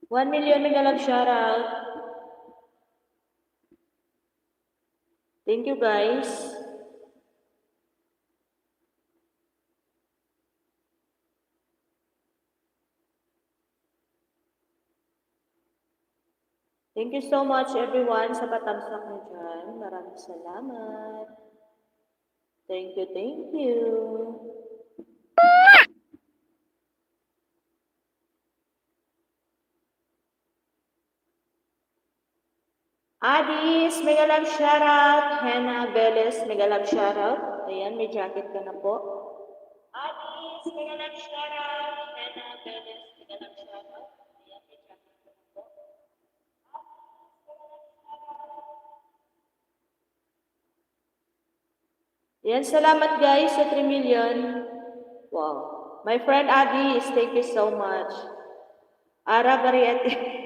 1 million mega love shoutout. Thank you guys. Thank you so much everyone sa patamsak nyo dyan. Maraming salamat. Thank you, thank you. Adis, mega love shoutout. Hannah Veles, mega love shoutout. Ayan, may jacket ka na po. Adis, mega love shoutout. Hannah Veles, mega love shoutout. Ayan, may jacket ka na po. Ayan, salamat guys sa 3 million. Wow. My friend Adis, thank you so much. Ara Variety.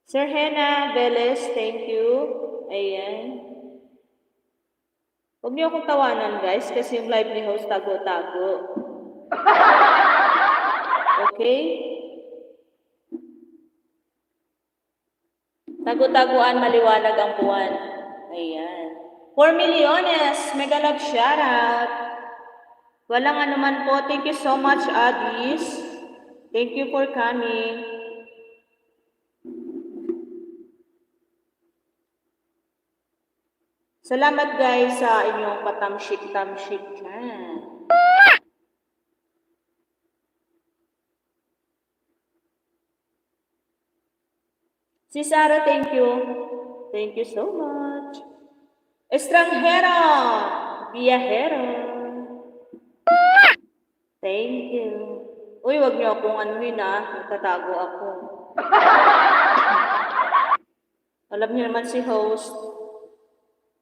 Sir Hannah Veles, thank you. Ayan. Huwag niyo akong tawanan guys kasi yung live ni host tago-tago. Okay? Tago-taguan, maliwanag ang buwan. Ayan. 4 milyones, mega love shoutout. Walang anuman po. Thank you so much, Adis. Thank you for coming. Salamat guys sa inyong patamshik-tamshik dyan. Si Sarah, thank you. Thank you so much. Estranghero, Viajero. Thank you. Uy, wag niyo akong anuhin nagtatago ako. Alam niyo naman si host.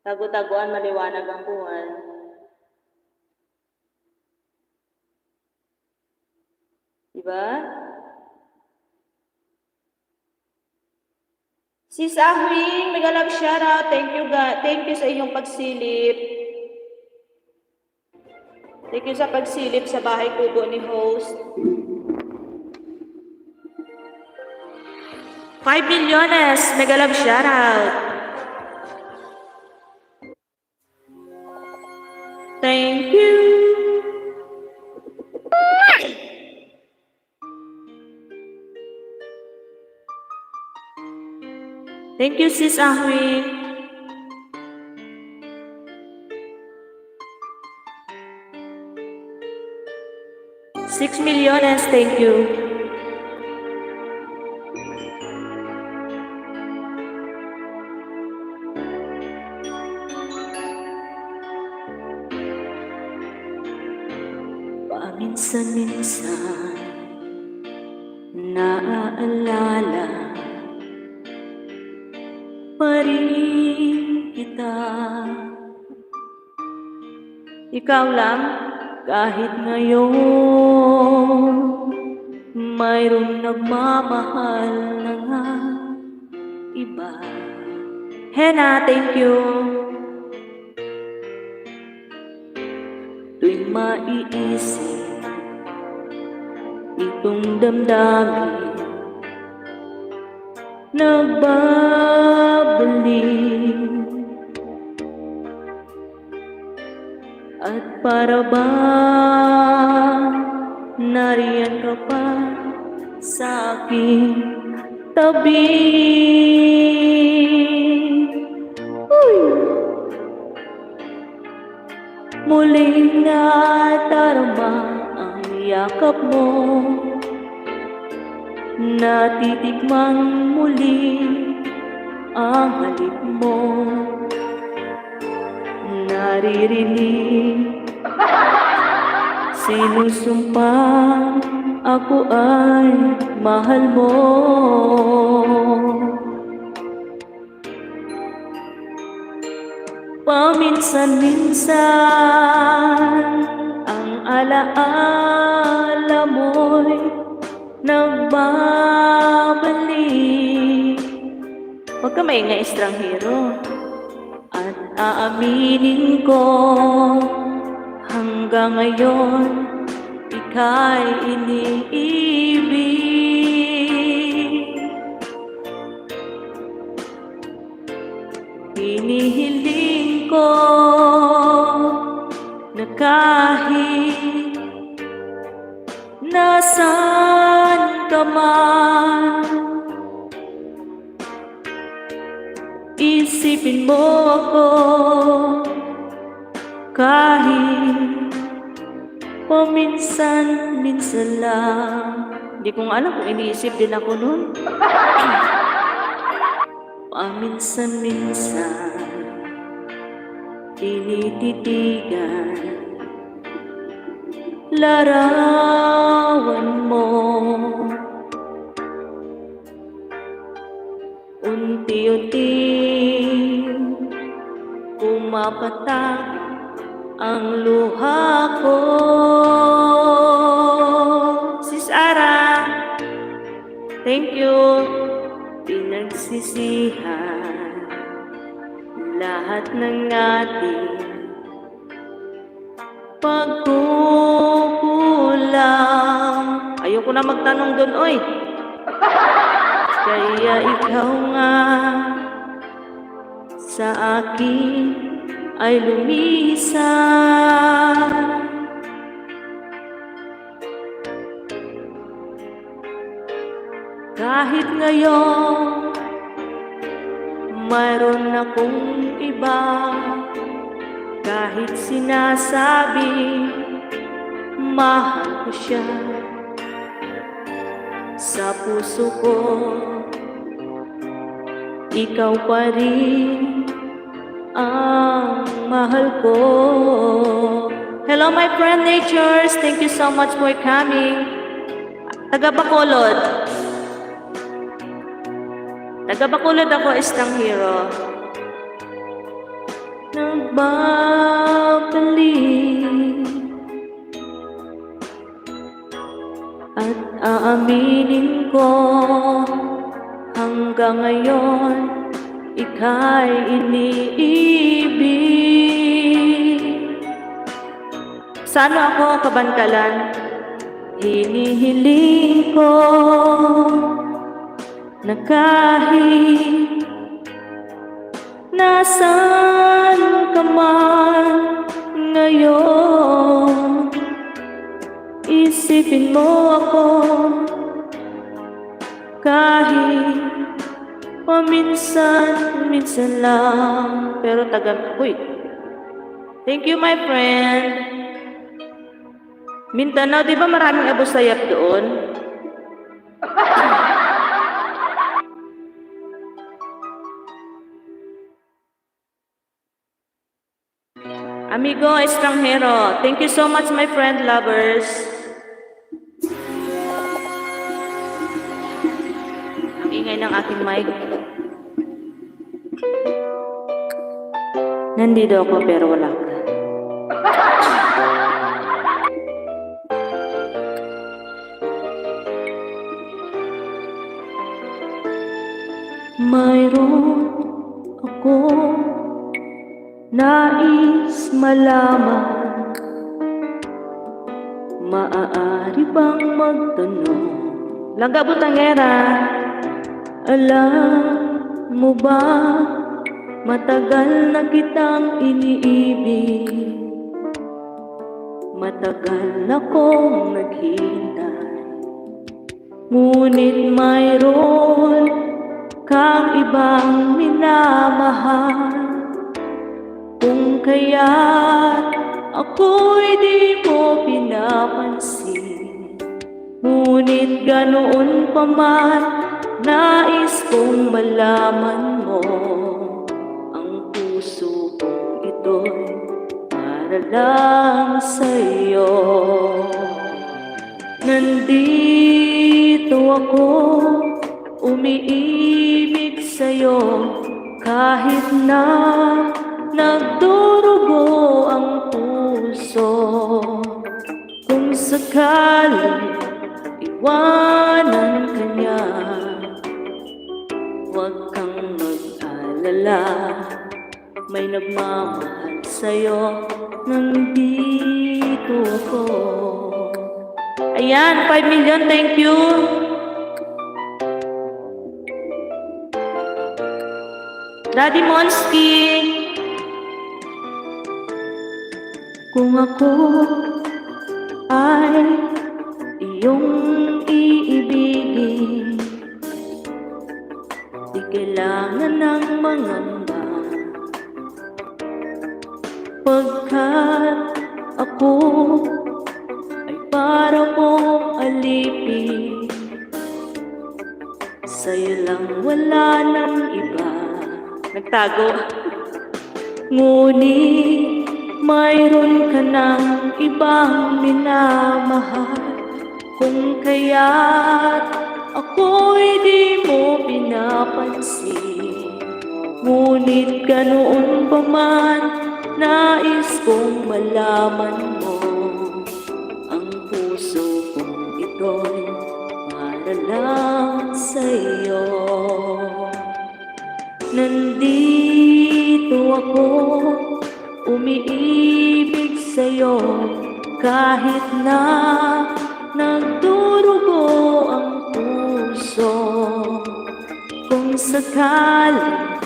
Tago-taguan, maliwanag ang buwan. Diba? Sis Ahwing, mega love shoutout. Thank you, thank you sa inyong pagsilip. Thank you sa pagsilip sa bahay kubo ni host. 5 milyones, mega love shoutout. Thank you. Thank you, Sis Ahwin. $6 million, thank you. Paminsan-minsan naaalala pa rin kita. Ikaw lang kahit ngayon mayroong nagmamahal na nga iba. Hannah, thank you. Tuwing maiisip itong damdamin, nagbabalik at para bang nariyan ka pa sa aking tabi. Muling nadarama ang yakap mo, natitikmang muli ang halik mo, naririnig sinusumpa ako ay mahal mo. Paminsan-minsan ang alaala mo'y nagbabalik. Huwag ka maingay, estranghero. At aaminin ko hanggang hanggang ngayon ika'y iniibig. Hinihiling ko na kahit nasaan ka man, isipin mo ako kahit paminsan-minsan lang. Hindi ko nga alam kung iniisip din ako nun. Paminsan-minsan tinititigan larawan mo. Unti-unti pumapatak ang luha ko. Sis Ara, thank you. Pinagsisihan lahat ng ating pagkukulang. Ayoko na magtanong doon, oy. Kaya ikaw nga sa akin ay lumisan. Kahit ngayon mayroon akong iba, kahit sinasabi mahal ko siya, sa puso ko ikaw pa rin ang mahal ko. Hello my friend Natures, thank you so much for coming. Taga Bacolod. Taga Bacolod ako, Estranghero. Nagbabalik at aaminin ko hanggang ngayon ika'y iniibig. Sana ako kabantalan, hinihiling ko na kahit nasaan ka man ngayon, isipin mo ako kahit paminsan-minsan lang. Pero uy, thank you my friend. Mindanao, di ba maraming Abu Sayyaf doon? Amigo Estranghero, thank you so much my friend lovers. Ang ingay ng aking mic. Nandito ako pero wala ka. Mayroon ako nais malaman, maaari bang magtanong? Langga Butangera, alam mo ba, matagal na kitang iniibig, matagal na kong naghihintay, ngunit mayroon kang ibang minamahal. Kung kaya't ako'y di mo pinapansin, ngunit ganoon pa man, nais kong malaman mo, ang puso kong ito'y para lang sa'yo. Nandito ako, umiibig sa'yo, kahit na nagdurugo ang puso. Kung sakali iwanan ka niya, huwag kang mag-alala, may nagmamahal sa'yo nang di nandito ako. Ayan, 5 million, thank you. Daddy Monsky. Kung ako ay iyong iibigin, di kailangan ng mangamba, pagkat ako ay para mong alipin. Sa'yo lang wala ng iba. Nagtago. Ngunit mayroon ka ng ibang minamahal, kung kaya't ako'y di mo pinapansin. Ngunit ganoon pa man, nais kong malaman mo, ang puso kong ito'y para lang sa'yo. Nandito ako, umiibig sa'yo, kahit na nagdurugo ang puso. Kung sakaling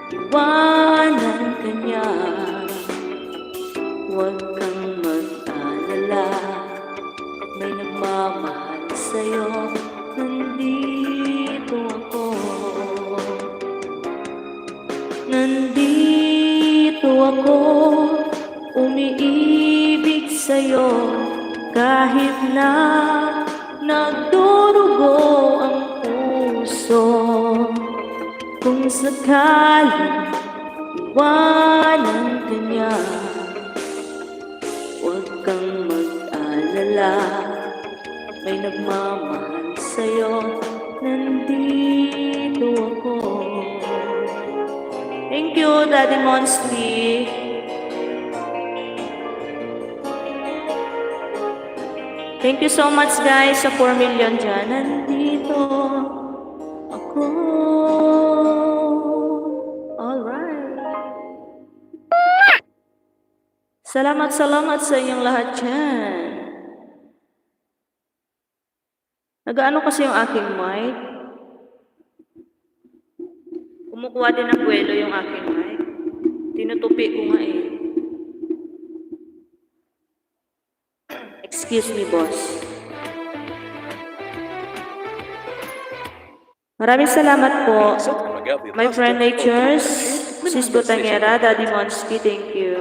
iwanan ka niya, huwag kang mag-alala, may nagmamahal sa'yo. Nandito ako, nandito ako, umiibig sa'yo, kahit na nagdurugo ang puso. Kung sakaling iwanan ka niya, huwag kang mag-alala, may nagmamahal sa'yo. Nandito ako. Thank you, Daddy Monsky. Thank you so much, guys, sa 4 million dyan. Nandito ako. Alright. Salamat sa inyong lahat dyan. Nagaano kasi yung aking mic. Kumukuha din ng buwelo yung aking mic. Tinutupi ko nga eh. Excuse me, boss. Maraming salamat po. My friend Natures, Sis Botangera, Daddy Monsky, thank you.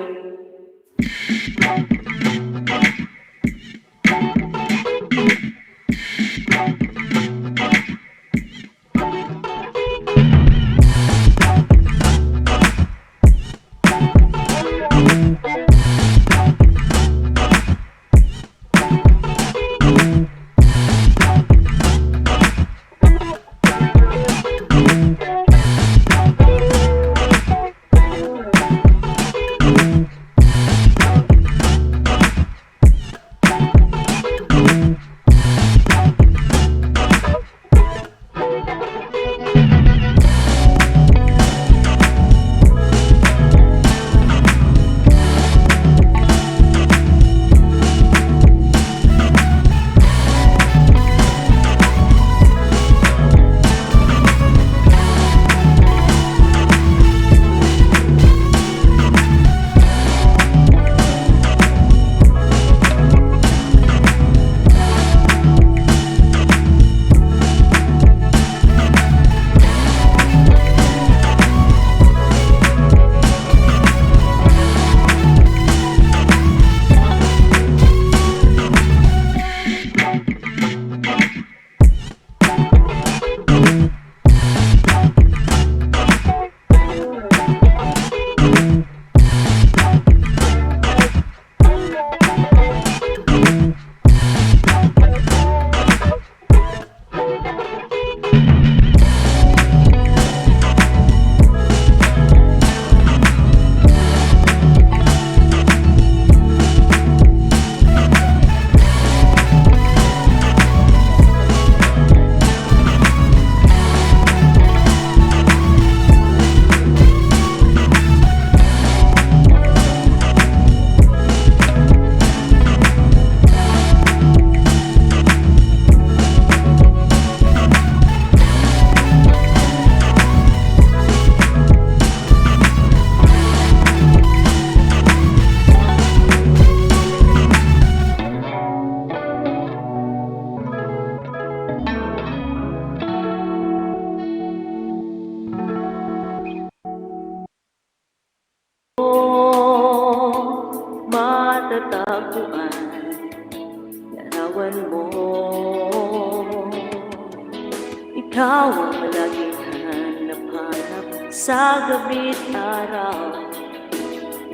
Ikaw ang laging hanap-hanap sa gabi't araw.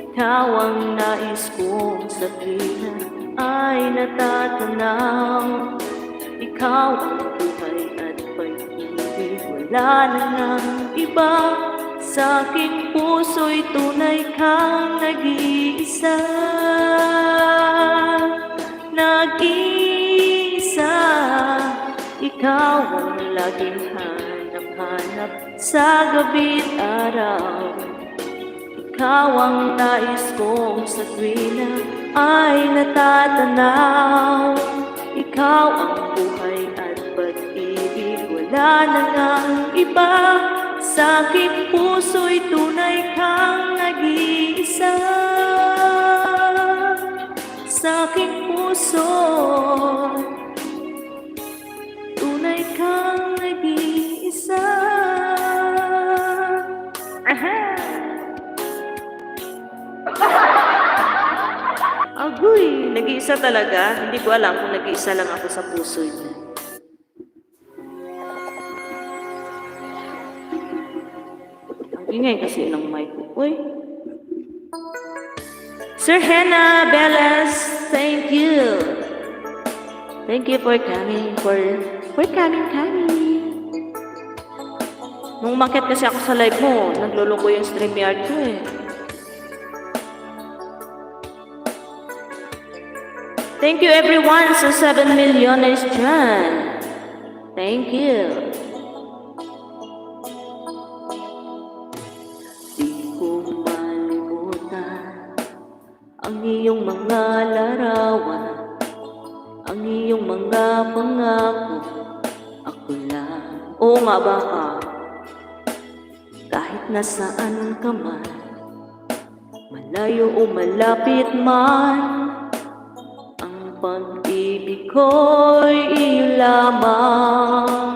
Ikaw ang nais kong sa tuwina ay natatanaw. Ikaw ang buhay at pag-ibig, wala na ngang iba. Sa aking puso'y tunay kang nag-iisa. Nag-iisa. Ikaw ang laging hanap-hanap sa gabi't araw. Ikaw ang nais kong sa tuwina ay natatanaw. Ikaw ang buhay at pag-ibig, wala na ngang iba. Sa aking puso'y tunay kang nag-iisa. Sa aking puso, tunay kang nag-iisa. Aha! Agoy, nag-iisa talaga. Hindi ko alam kung nag-iisa lang ako sa puso niya. Ang ingay kasi ng mic ko. Uy! Sir Hannah Belas, thank you. Thank you for coming, for coming. Nung umakyat kasi ako sa live mo, nagluloko yung StreamYard ko eh. Thank you everyone sa 7 millioners dyan. Thank you. Di ko malimutan ang iyong mga larawan, ang iyong mga pangako. Ako lang, oo nga baka, kahit nasaan ka man, malayo o malapit man, ang pag-ibig ko'y iyo lamang.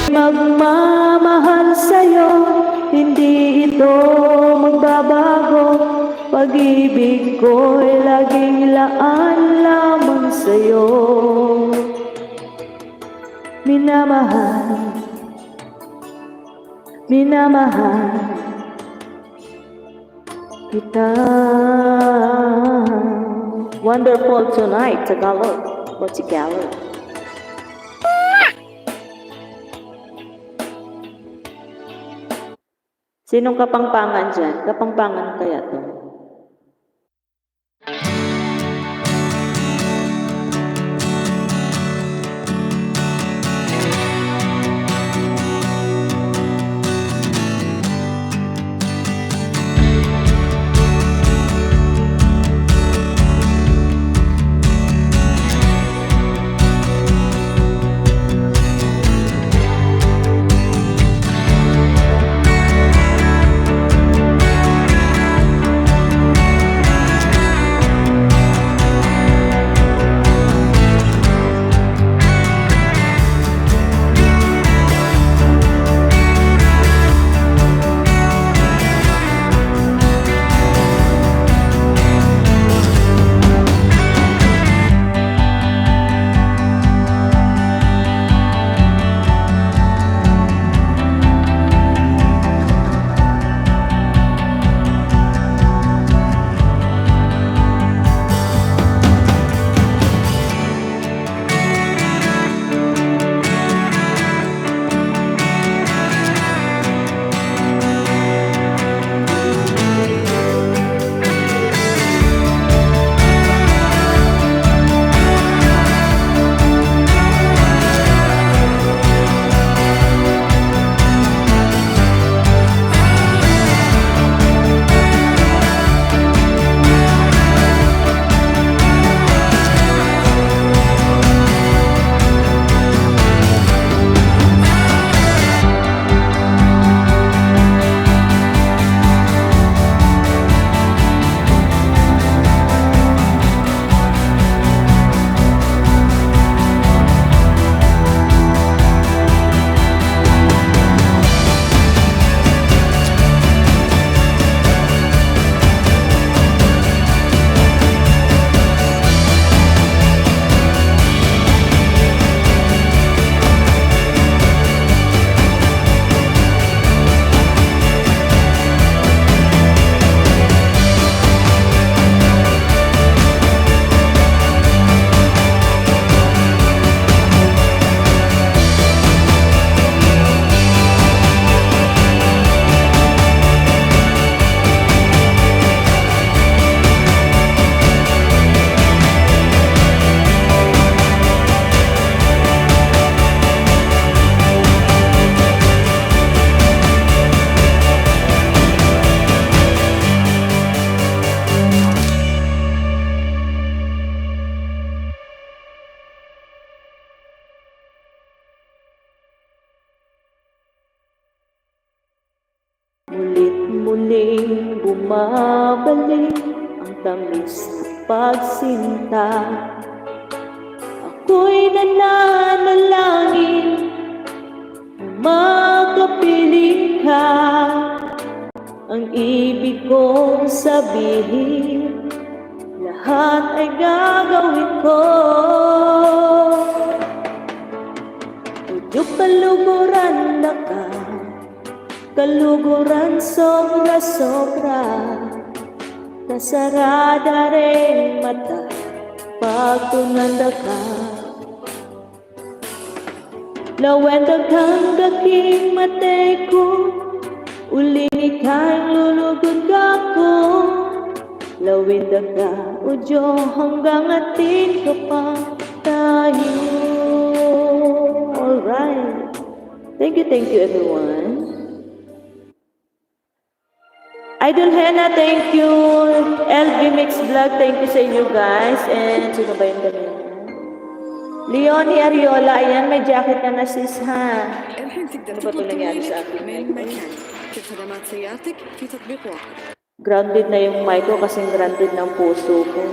Magmamahal sa'yo, hindi ito magbabago. Pag-ibig ko'y laging laan lamang sa'yo. Minamahal, minamahal kita. Wonderful tonight, Tagalog. What's Tagalog? Sinong kapangpangan dyan? Kapangpangan kaya to? muling bumabalik ang tamis ng pagsinta. Ako'y nananalangin na makapiling ka. Ang ibig kong sabihin, lahat ay gagawin ko. Medyo kaluguran na ka, kaluguran sobra-sobra. Nasarada rin mata pag tumanda ka. Lawendag hanggaking matay ko, uling ika'y lulugod ako. Lawendag ka, udyo hanggang atin ka pa tayo. Alright. Thank you everyone. Idol Henna, thank you. LV Mix Vlog, thank you sa inyo guys. And sino ba yung ganyan? Leonie Ariola, ayan, may jacket na sis ha. Ano ba ito nangyari sa akin? Grounded na yung mic ko kasi grounded ng puso ko.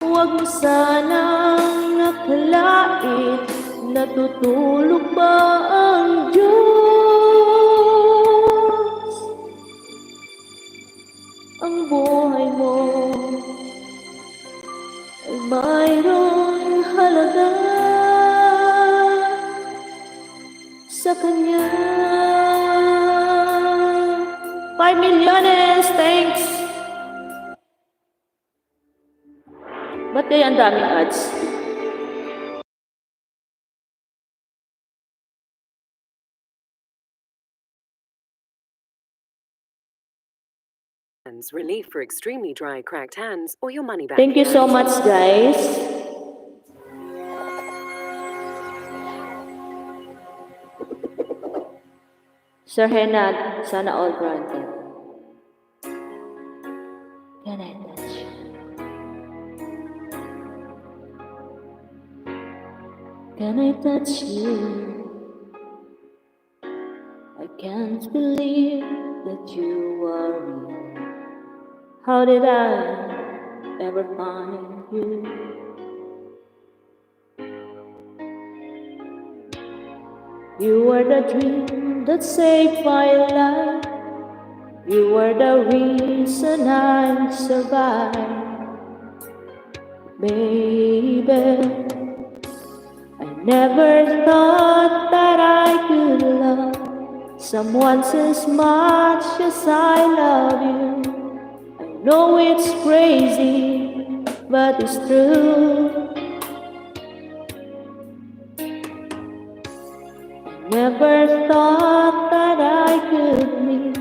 Huwag mo sanang nakalain, natutulog ba ang Diyos? Ang buhay mo ay mayroong halaga sa Kanya. 5 milyones, thanks! Ba't kaya ang daming ads? Relief for extremely dry, cracked hands, or your money back. Thank you so much, guys. Sir Henad, sana all granted. Can I touch you? Can I touch you? I can't believe that you are real. How did I ever find you? You were the dream that saved my life. You were the reason I survived. Baby, I never thought that I could love someone as much as I love you. I know it's crazy, but it's true. Never thought that I could meet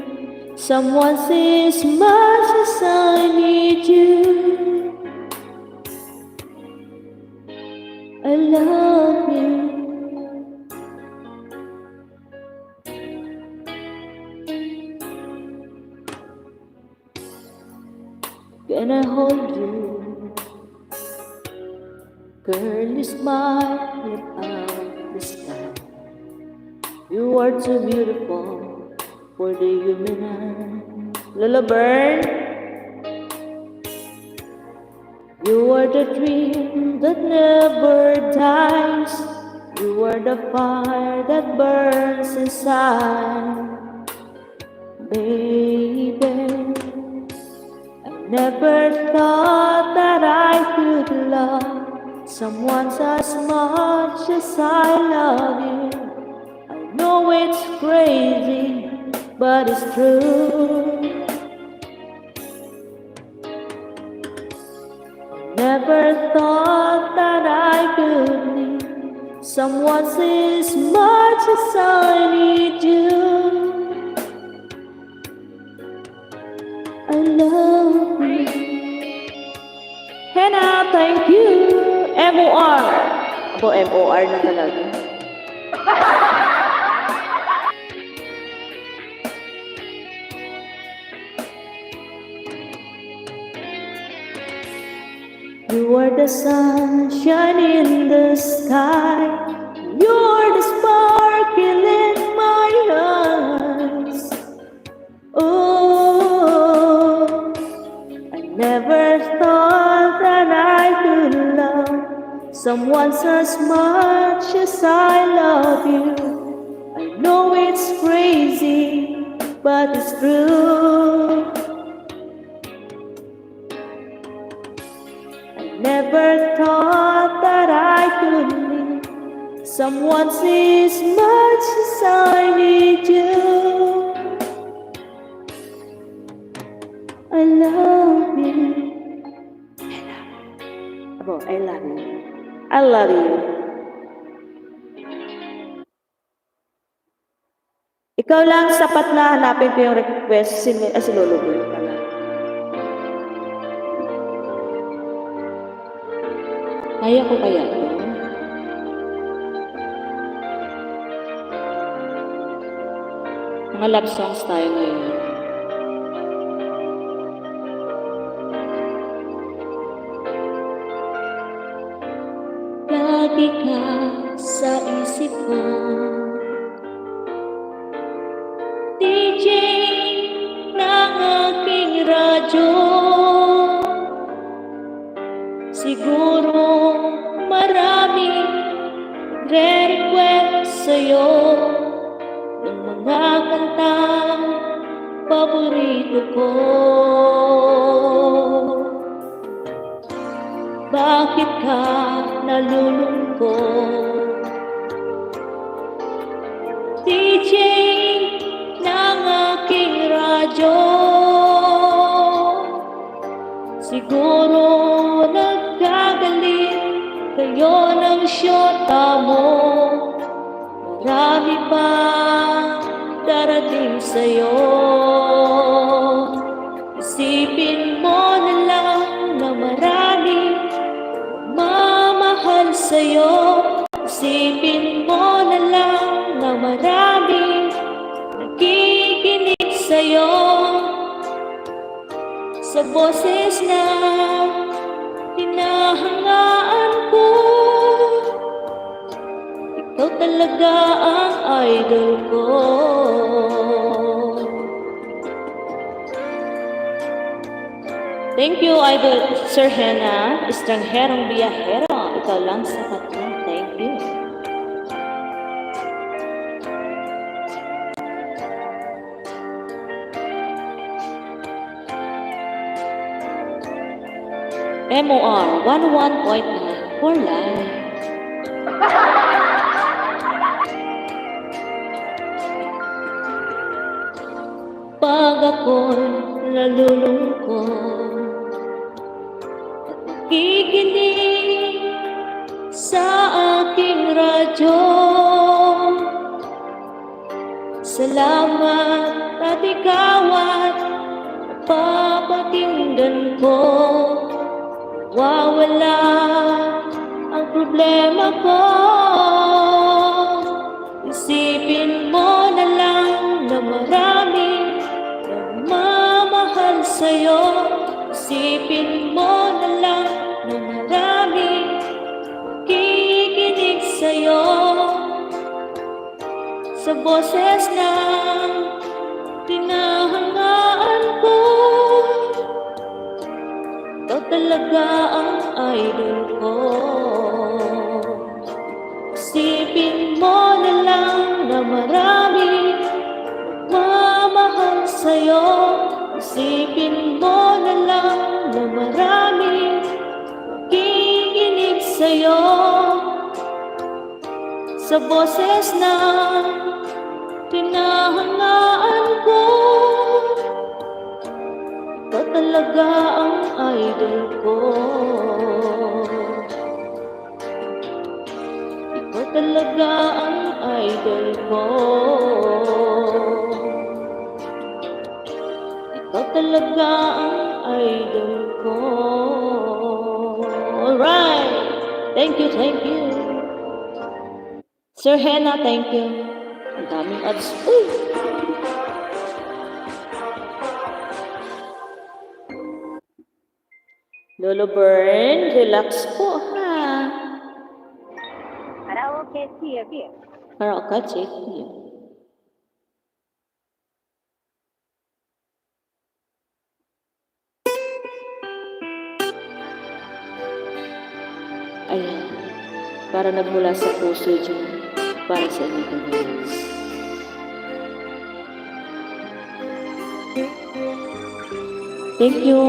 someone as much as I need you. I love you. Can I hold you? Girl, you smile lit up the sky. You are too beautiful for the human eye. Lola Bird, you are the dream that never dies. You are the fire that burns inside. Baby, I never thought that I could love someone as much as I love you. I know it's crazy, but it's true. Never thought that I could need someone as much as I need you. I love you. Hannah, thank you. M.O.R. Abo, M.O.R. na talaga. You are the sunshine in the sky. You are the sparkle in my eyes. Oh, I never thought that I could love someone as much as I love you. I know it's crazy, but it's true. Never thought that I could meet someone as much as I need you. I love you. Abo, I love you. I love you. Ikaw lang sapat na hanapin ko yung request si Lolo Bird pala. Kaya ko kaya ito? Mga love songs tayo ngayon. Lagi ka sa isip ko, DJ ng aking radyo. Siguro maraming nagre-request sa'yo ng mga kantang paborito ko. Bakit ka nalulungkot? DJ ng aking radyo, siguro nagkagalit kayo ng syota mo. Marami pa darating sa'yo. Isipin mo na lang na marami mamahal sa'yo. Isipin mo na lang na marami nakikinig sa'yo. Sa boses na hinahangaan ko, ikaw talaga ang idol ko. Thank you, Idol Sir Hena, Estrangherong Biyahero. Ikaw lang sapat na. Thank you. MOR 11.9 for life. Pag ako'y nalulungkot at nakikinig sa aking radyo, salamat at ikaw at napapakinggan ko. Wawala ang problema ko. Isipin mo na lang na marami nagmamahal sa'yo. Isipin mo na lang na marami nakikinig sa'yo. Sa boses na tinahangaan ko, ikaw talaga ang idol ko. Isipin mo na lang na marami nagmamahal sa'yo. Isipin mo na lang na marami nakikinig sa'yo. Sa boses na tinahangaan ko, ikaw talaga ang idol ko. Ikaw talaga ang idol ko. Ikaw talaga ang idol ko. Alright! Thank you, thank you. Sir Hena, thank you. Ang daming ads. Uy! Lolo Bern, relax po ha. Karaoke siya, Bia. Karaoke, check niyo. Ayan, para nagmula sa puso dyan, para sa inyo guys. Thank you.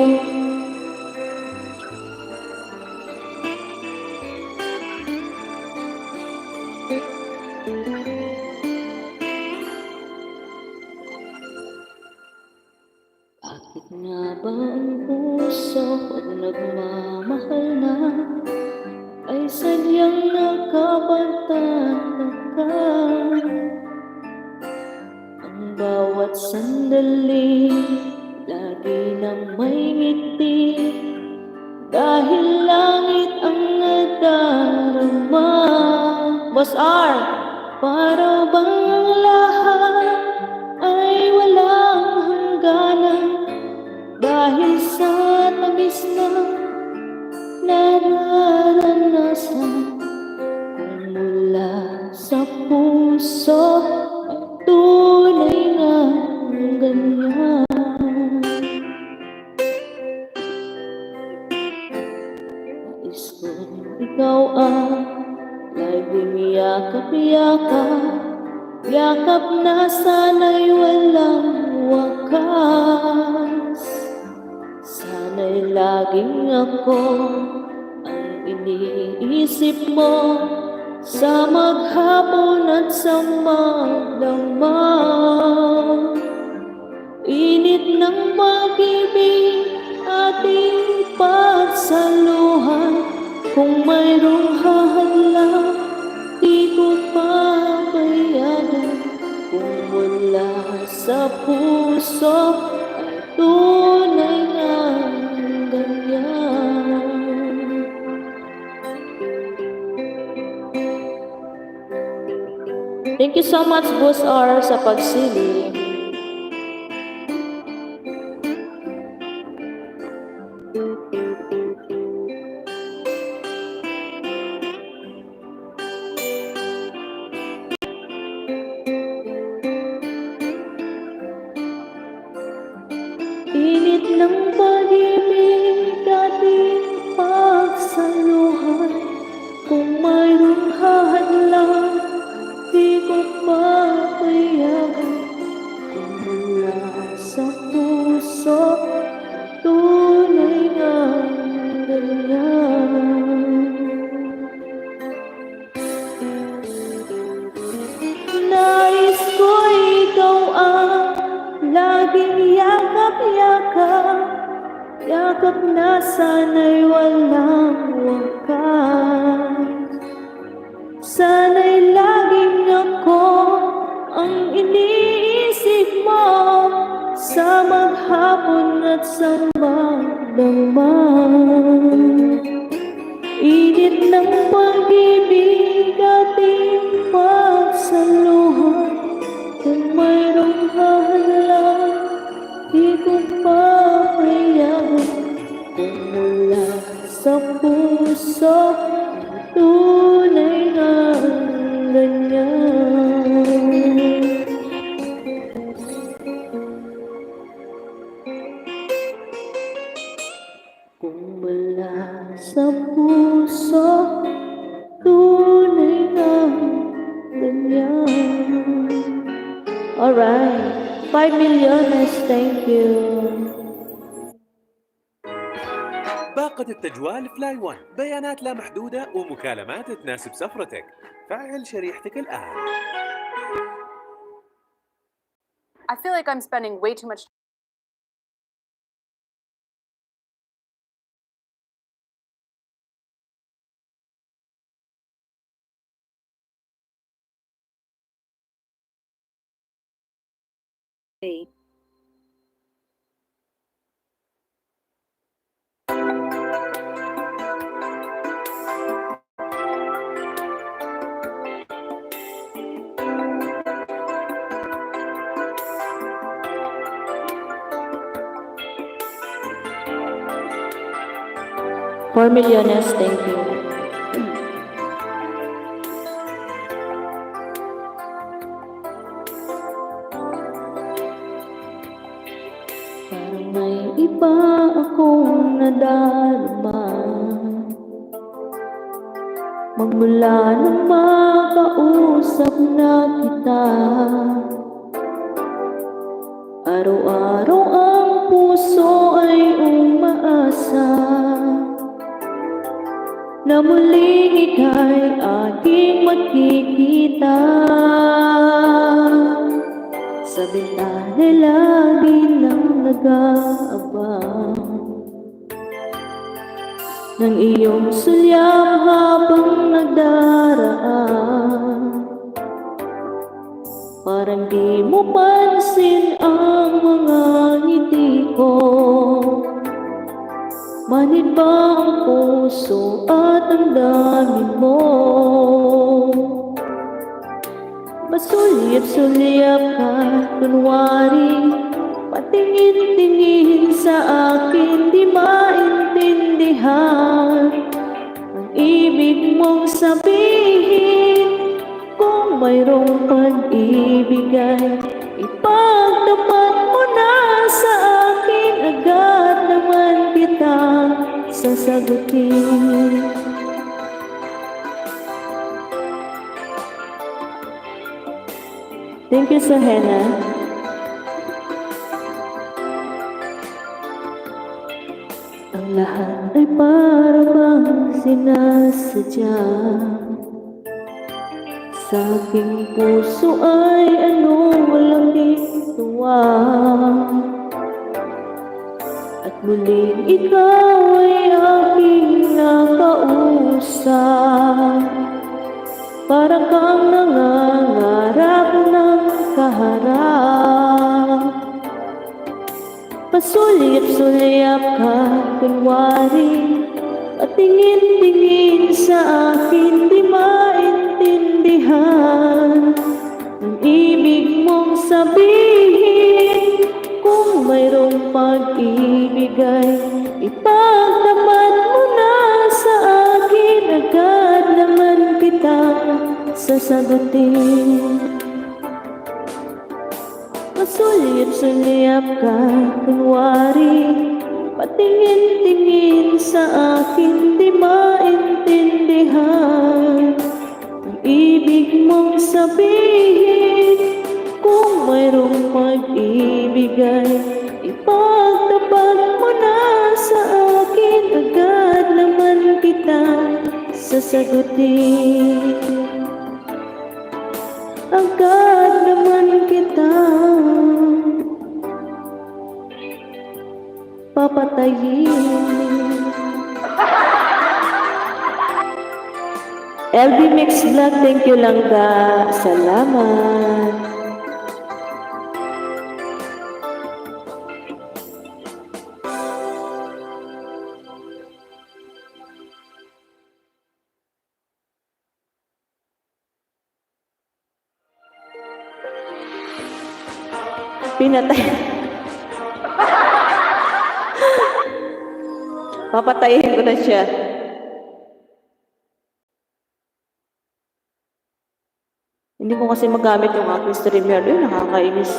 Bakit nga ba ang puso pag nagmamahal na ay sadyang nakabantaka? Ang bawat sandali lagi nang may ngiti, dahil langit ang nadarama. Boss R, para bang ang lahat ay walang hangganan, dahil sa tamis ng nararanasan. Kung mula sa puso ang tunay nga ganyan, nais ko ikaw ang laging yakap-yakap, yakap na sana'y walang wakas. Sana'y laging ako ang iniisip mo sa maghapon at sa magdamag. Init ng pag-ibig ating pagsaluhan, kung mayroong hahadlang di ko papayagan. Kung mula sa puso ay tunay na ganyan. Thank you so much, Boss R, sa pagsiling. Init ng pag-ibig ating pagsaluhan, kung mayroong hahadlang di ko papayagan. Kung mula sa puso tunay na ganyan. Nais ko ikaw ang laging yakap-yakap, yakap na sana'y walang wakas. Sana'y laging ako ang iniisip mo sa maghapon at sa magdamag. Init ng pag-ibig ating pagsaluhan, kung mayroong hahadlang di ko papayagan. Kung mula sa puso tunay na ganyan. Kung mula sa puso tunay na ganyan. Alright, 5 millioners, thank you. باقة التجوال فلاي 1 بيانات لا محدودة ومكالمات تناسب سفرتك. فعل شريحتك الآن. I feel like I'm spending way too much $4 millioners, thank you. Parang may iba akong nadarama magmula nang makausap na kita. Araw-araw ang puso ay umaasa na muling ika'y aking makikita. Sa bintana lagi lang nag-aabang ng iyong sulyap habang nagdaraan. Parang di mo pansin ang mga ngiti ko. Manid ba ang puso at ang dami mo? Masulyap-sulyap ka, kunwari patingin-tingin sa akin, di maintindihan ang ibig mong sabihin. Kung mayroong pag-ibig ay ipagtapat mo na sa akin, agad naman kita sasagutin. Thank you, Sir Hannah. Ang lahat ay para bang sinasadya. Sa aking puso ay walang tuwa. At muling ikaw ay aking nakausap. Para kang nangangarap ng kaharap. Pasuliyap-suliyap ka, kunwari, patingin-tingin sa akin, di maintindihan ang ibig mong sabihin. Kung mayroong pag-ibig ay ipagtapat mo na sa akin, agad naman kita sasagutin. Pasuliyap-suliyap ka, kunwari, patingin-tingin sa akin, di maintindihan ang ibig mong sabihin. Kung mayroong pag-ibig ay ipagtapat mo na sa akin, agad naman kita sasagutin. Agad naman kita papatayin. LB Mix Vlog, thank you lang ga. Salamat. Pinatay. Papatayin ko na siya. Hindi ko kasi magamit yung aking streamer. Ay, nakakainis.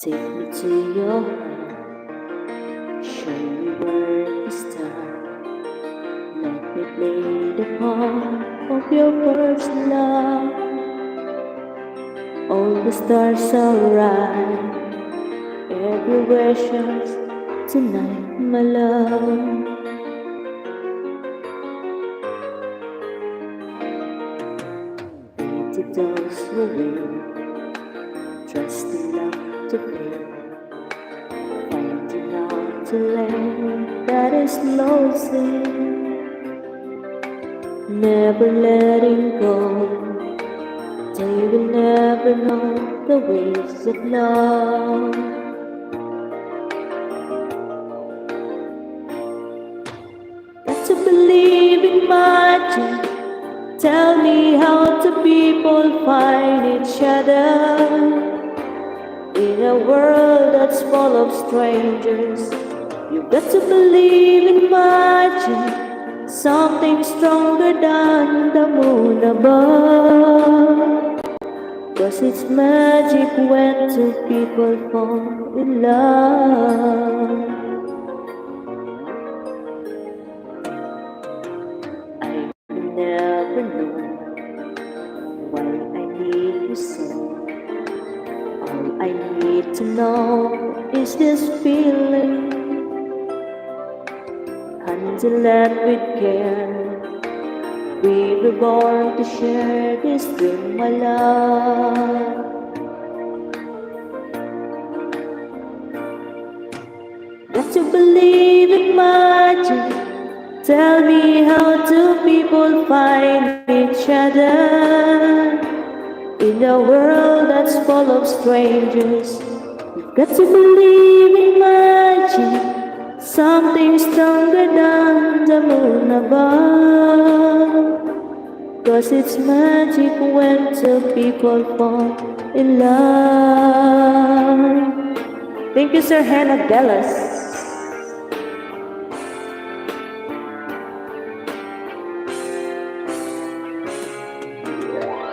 Take me to your hand, show me where to start. Let me play the part of your first love. All the stars are right, everywhere shines tonight, my love. Pretty those who will trust in love to fail, finding out the land that is losing, never letting go. They will never know the ways of love. Got to believe in magic. Tell me how the people find each other. In a world that's full of strangers, you've got to believe in magic, something stronger than the moon above. 'Cause it's magic when two people fall in love. I never know why I need you so. All I need to know is this feeling, handled with care. We were born to share this dream, my love. Got to believe in magic. Tell me how do people find each other? In a world that's full of strangers, you've got to believe in magic, something stronger than the moon above. 'Cause it's magic when two people fall in love. Thank you, Sir Hannah Dallas.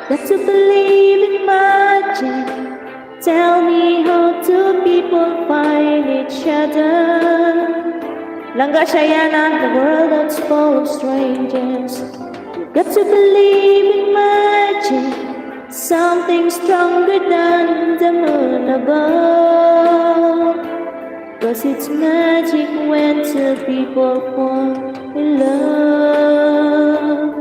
Got to believe in magic. Tell me how do people find each other? Langga Shayana, the world that's full of strangers. You've got to believe in magic, something stronger than the moon above. 'Cause it's magic when two people fall in love.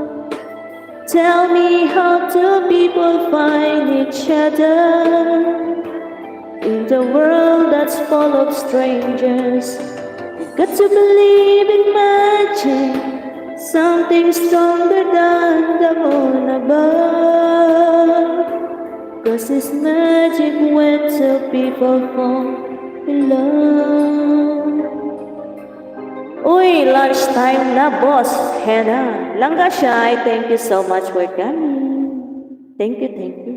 Tell me how do people find each other in the world that's full of strangers? You've got to believe in magic, something stronger than the moon above. 'Cause it's magic when two people fall in love. Uy, lunchtime na, boss. Hannah. Langga Shy, thank you so much for coming. Thank you, thank you.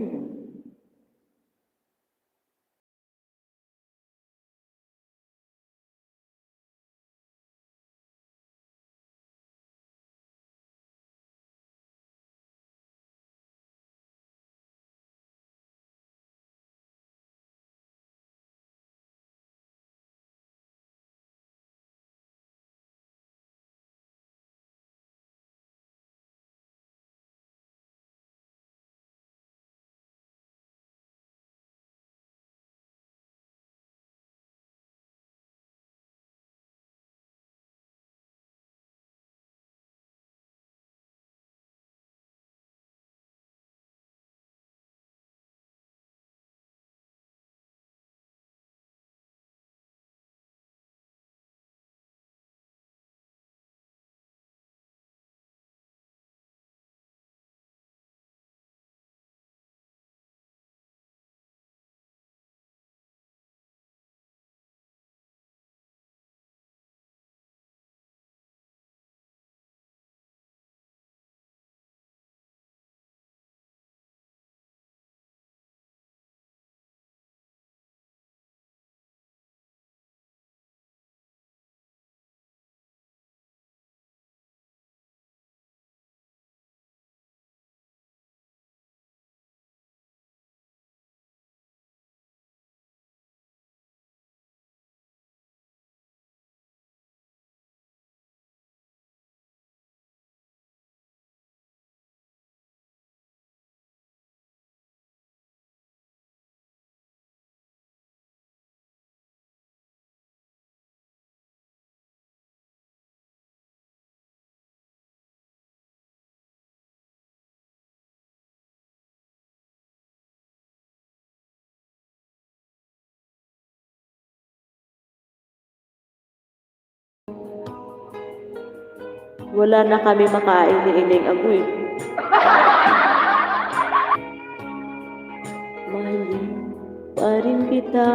Wala na kami makain ni Ining Agoy. Mahalin pa rin kita.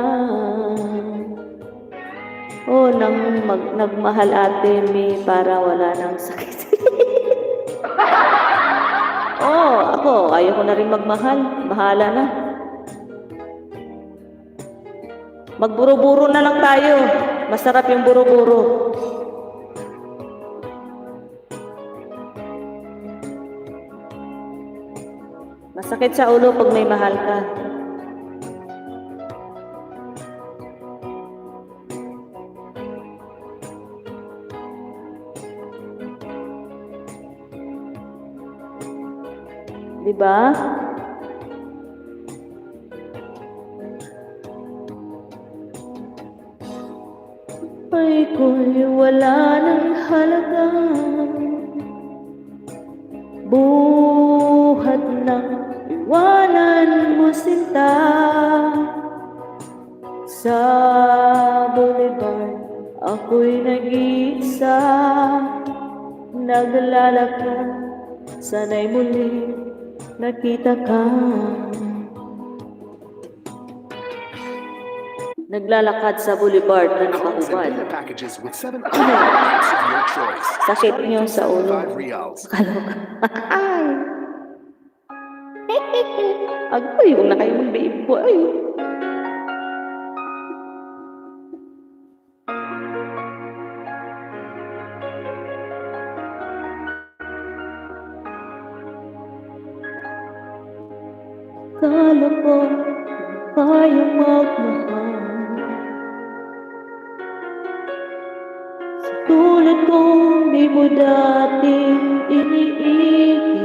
Oh, nagmahal ate mi para wala nang sakit. Oh, ako, ayaw ko na rin magmahal. Bahala na. Magburo-buro na lang tayo. Masarap yung buro-buro. Masakit sa ulo pag may mahal ka. Diba? Ay ko'y wala ng halaga. Buhat ng iwanan mo sinta. Sa boulevard ako'y nag-iisa. Naglalakad, sana'y muli nakita ka. Naglalakad sa boulevard na nakahubad. Packages with 7 items of your choice. Sakit niyo sa ulo. 5 reals. Kaloka. Ay! Agoy, huwag na kayo mag-babe po. Ay! Kala ko kayang magmahal. Sa tulad kong di mo dating iniibig,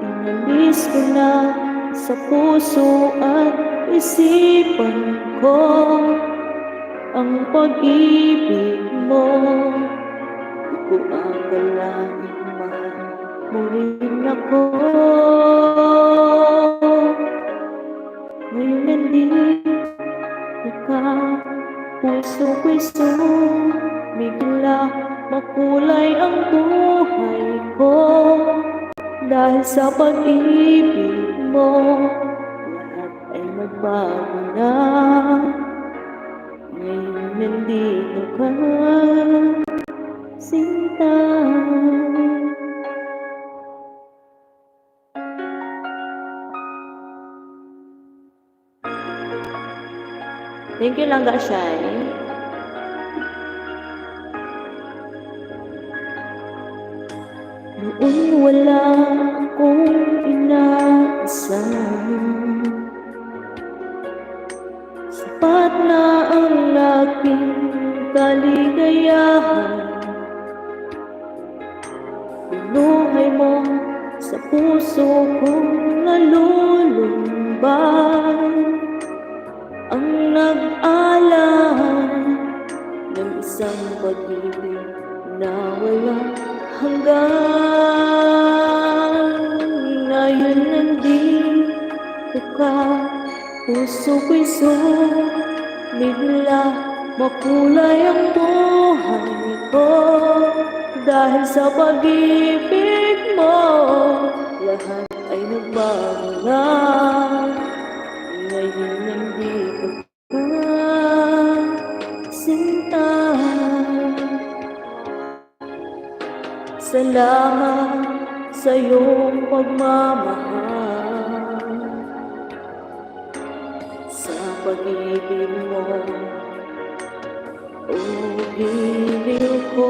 inalis ko na sa puso at isipan ko ang pag-ibig mo. Di ko akalaing mahal mo rin ako. Ngayon nandito ka, puso ko'y bigla makulay ang buhay ko. Dahil sa pag-ibig mo, lahat ay nagbago na. Ngayon nandito ka, sinta. Thank you lang, Gashay. Noon wala akong inaasahan, sapat na ang aking kaligayahan. Binuhay mo sa puso kong nalulumbay, ang nag-alam ng isang pag-ibig na walang hanggan. Ngayon nandito ka, puso ko'y bigla makulay ang buhay ko. Dahil sa pag-ibig mo, lahat ay nagbago na. Ngayon nandito ka, sinta. Salamat sa iyong pagmamahal, sa pag-ibig mo, o bibig ko.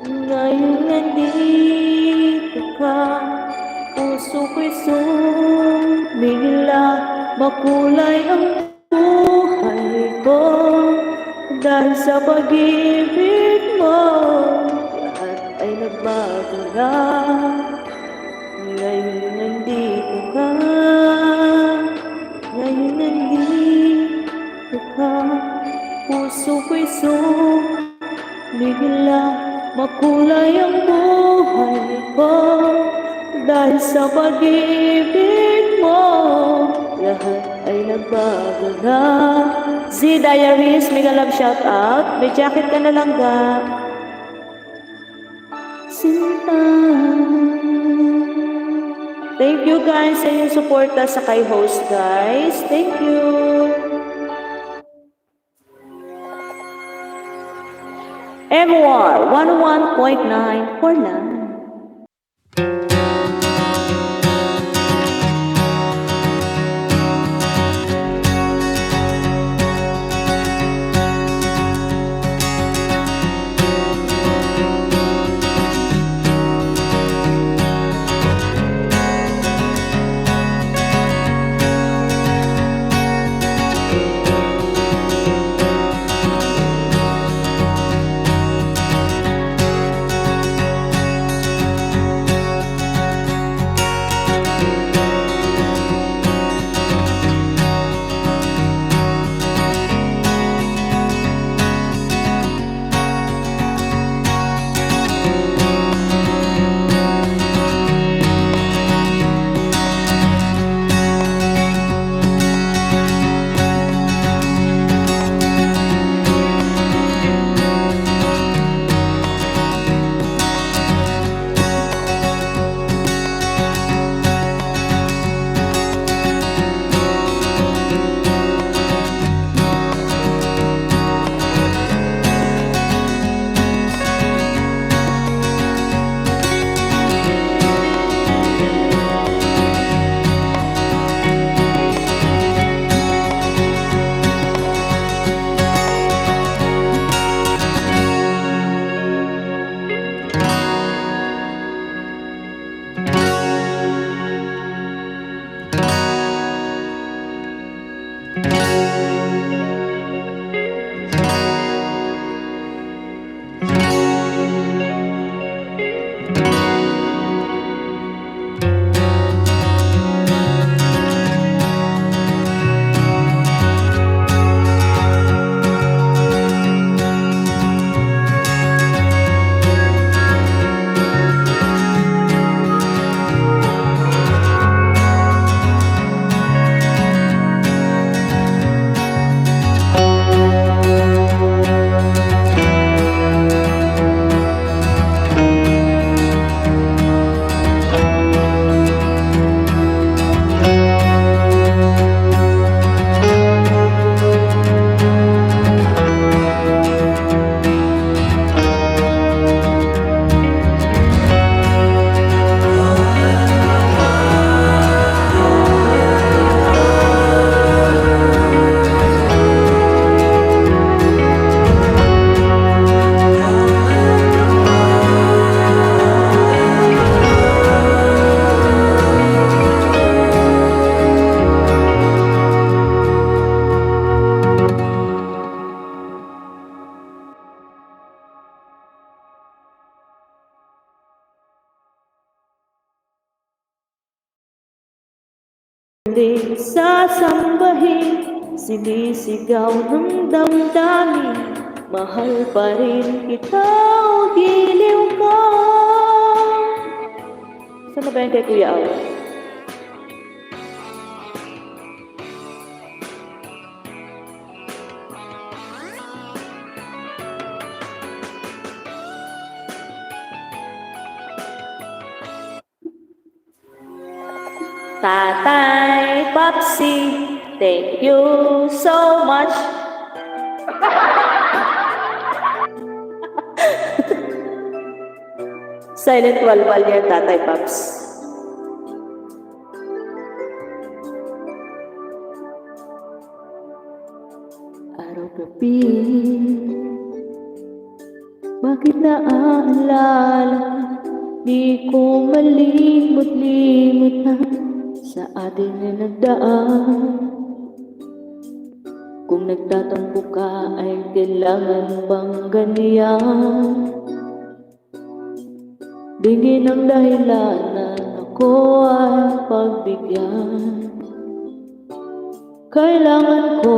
Ngayon nandito ka, puso ko'y bigla makulay ang buhay ko. Dahil sa pag-ibig mo, lahat ay nagbago na. Ngayon nandito ka, ngayon nandito ka, puso ko'y bigla makulay ang buhay ko. Dahil sa pag-ibig mo, lahat ay nagbago na. Z Diaries, mega love shout out. May jacket ka na lang ga. Sinta. Thank you guys sa inyong suporta sa kay host guys. Thank you. MWR 101.9 for life. muling sasambahin, sinisigaw ng damdamin, mahal pa rin kita o giliw ka. Saan na ba yan kay Kuya Aw? Tatay Papsi, thank you so much. Silent walwal yan, Tatay Paps. Araw-gabi, bakit naaalala ka? Di ko malimot-limot na sa atin na nagdaan. Kung nagtatampo ka ay kailangan bang ganyan? Bigyan ng dahilan na ako ay pagbigyan. Kailangan ko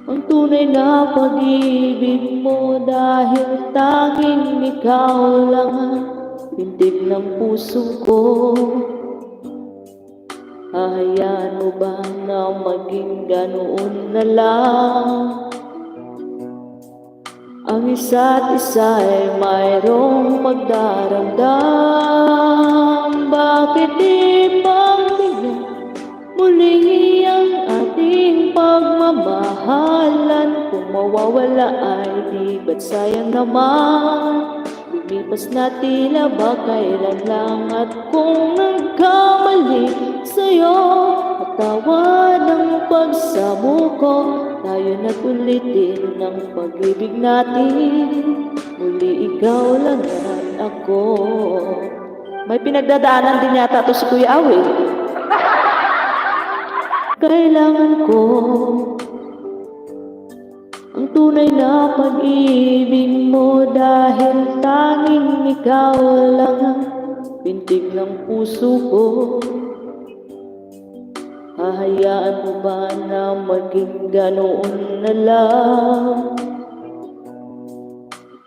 ang tunay na pag-ibig mo, dahil tanging ikaw lang ang pintig ng puso ko. Hahayaan mo ba na maging ganoon na lang? Ang isa't isa ay mayroong magdaramdam. Bakit di pagbigyan muli ang ating pagmamahalan? Kung mawawala ay di ba't sayang naman? Lumipas na tila ba kailan lang? At kung nagkamali sa'yo, patawad ang pagsamo ko. Tayo na't ulitin ang pag-ibig natin. Muli ikaw lang at ako. May pinagdadaanan din yata to si Kuya Awi. Kailangan ko ang tunay na pag-ibig mo, dahil tanging ikaw lang ang pintig ng puso ko. Hahayaan mo ba na maging ganoon na lang?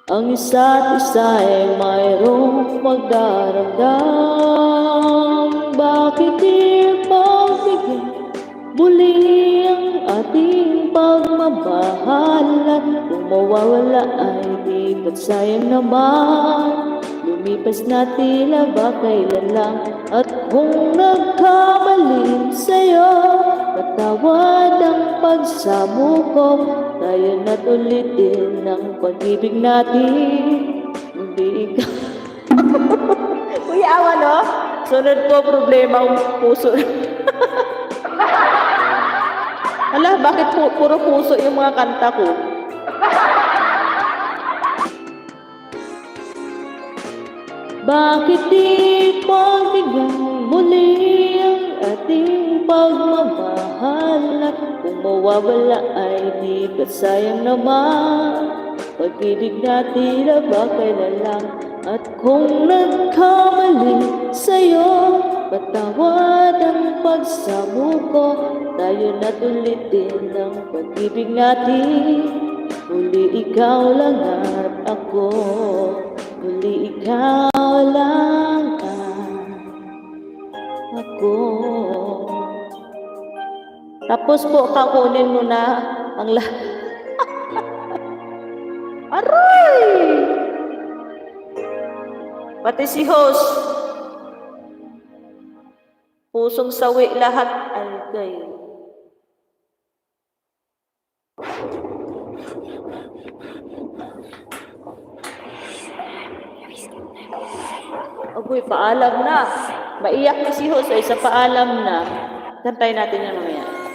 Ang isa't isa ay mayroong magdaramdam. Bakit di pagbigyan muli ang ating pagmamahalan? Kung mawawala ay di ba't sayang naman? Lumipas na tila ba kailan lang? At kung nagkamali sa'yo, patawad ang pagsamo ko. Tayo na't ulitin ang pag-ibig natin. Hindi ikaw. Kuya Awa, no? Sunod po problema ang puso. Hala, bakit puro puso yung mga kanta ko? Bakit di pagbigyan muli ang ating pagmamahalan? Kung mawawala ay di ba't sayang naman? Pag-ibig natin na ba kailan lang? At kung nagkamali sa'yo, patawad ang pagsamo ko. Tayo na't ulitin ang pag-ibig natin. Muli ikaw lang at ako. Muli ikaw lang at ako. Tapos po, kakunin mo na ang Aray! Pati si host. Pusong sawi lahat. Ay, Agoy, paalam na. Maiyak na si host ay sa paalam na. Kantayin natin yan mamaya.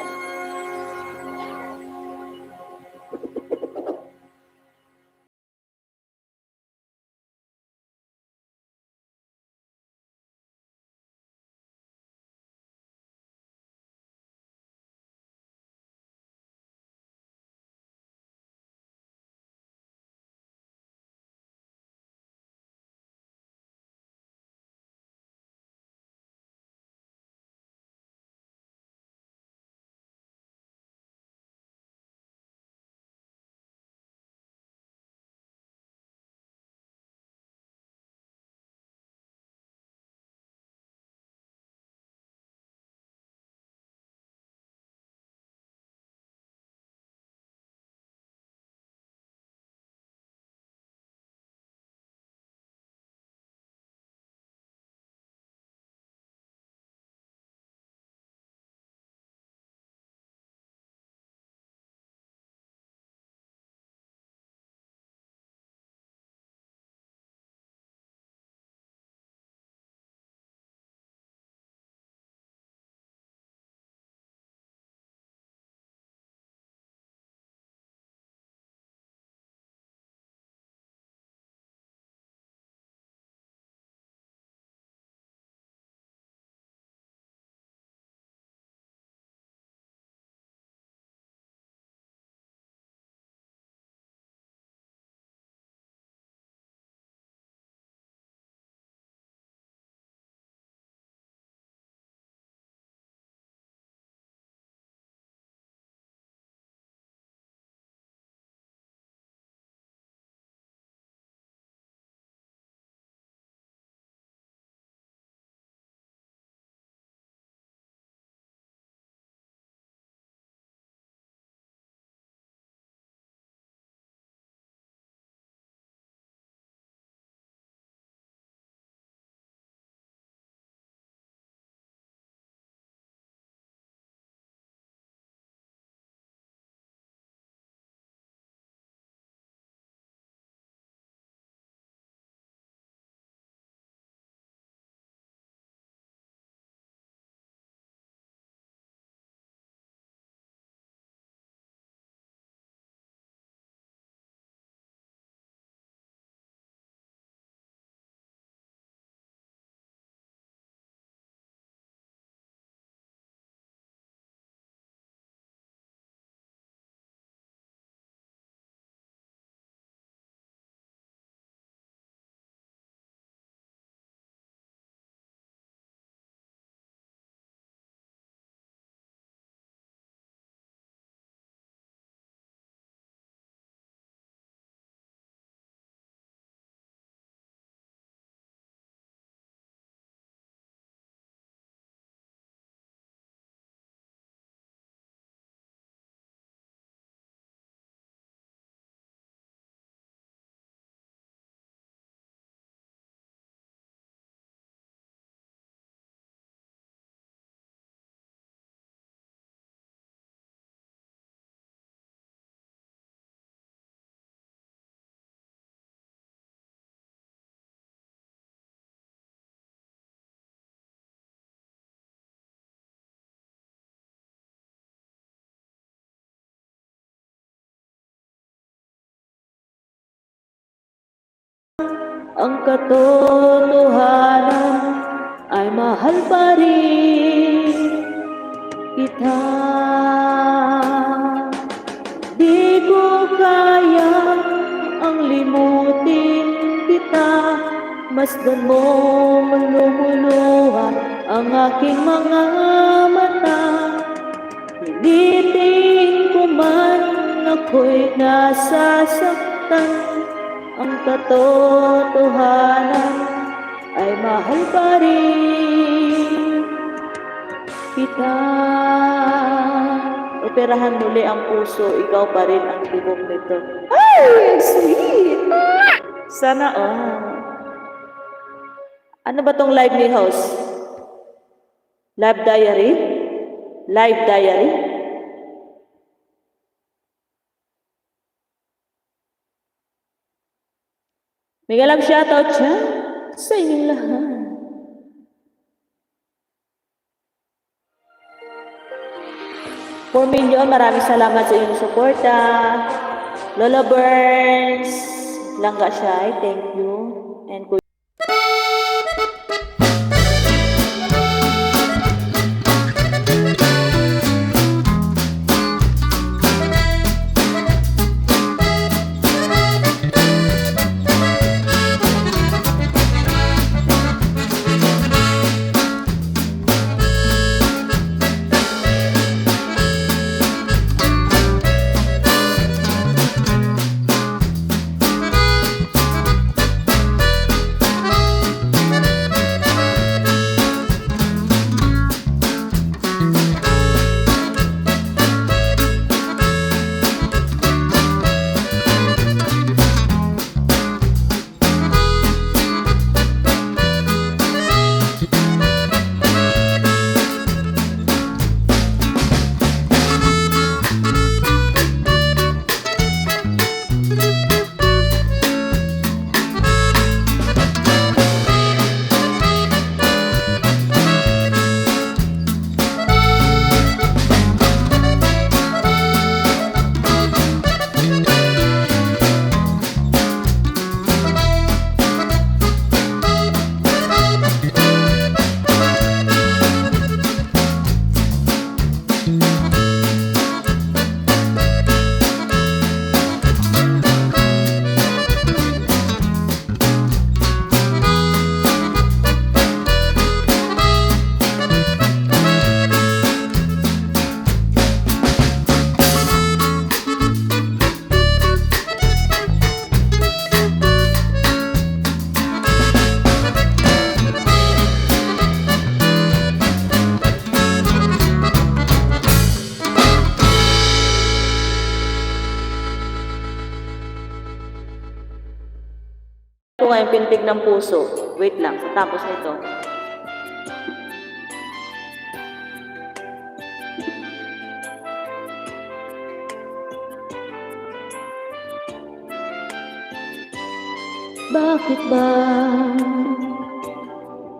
ang katotohanan ay mahal pa rin kita. Di ko kaya ang limutin kita, masdan mong lumuluha ang aking mga mata. Pilitin ko man ako'y nasasaktan, ang katotohanan ay mahal pa rin kita. Operahan muli ang puso, ikaw pa rin ang tibok nito. Ay, sweet! Sana Ano ba tong live ni host? Live diary? Live diary? Mega love shoutout siya sa inyong lahat. For million, maraming salamat sa inyong suporta. Lola Burns, Langga Shy, thank you. And ito nga yung pintig ng puso. Wait lang, sa tapos nito. Bakit ba?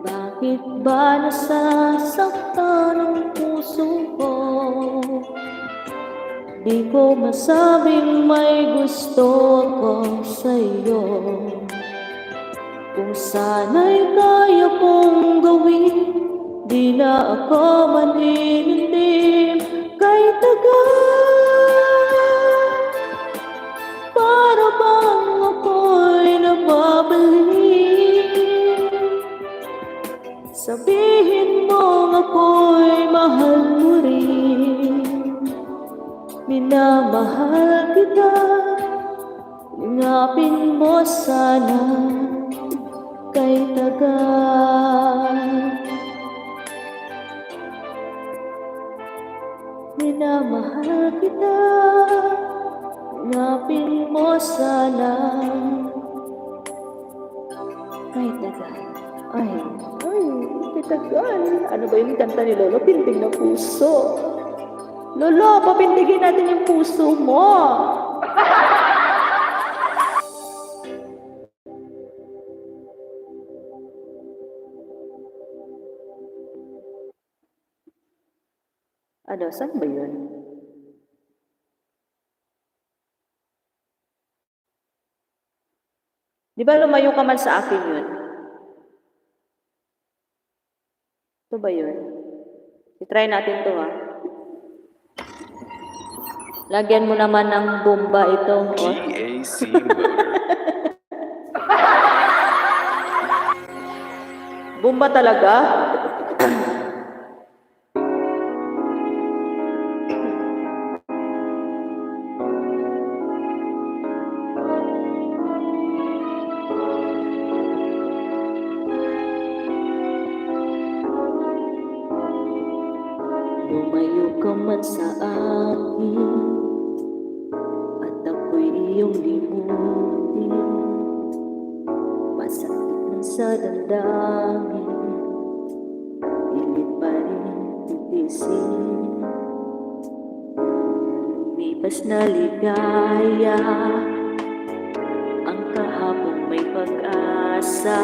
Bakit ba nasasaktan ang puso ko? Di ko masabing may gusto ako sa'yo. Kung sana'y kaya kong gawin, di na ako maninindim kay tagal. Para bang ako'y nababalik? Sabihin mo ako'y mahal mo rin. Minamahal kita, ingapin mo sana kay tagal. Minamahal kita, ingapin mo sana kay tagal. Ay, kay tagal. Ano ba yung kanta ni Lolo? Pintig na puso. Lolo, papintigin natin yung puso mo. Ano, saan ba yun? Di ba lumayo ka man sa akin yun? Ito ba yun? I-try natin to ha. Lagyan mo naman ng bomba itong... GAC Motor. Bomba talaga? Lumayo ka man sa akin at ako'y iyong limutin. Masakit man sa damdamin, pilit pa rin titisin. Lumipas na ligaya, ang kahapong may pag-asa.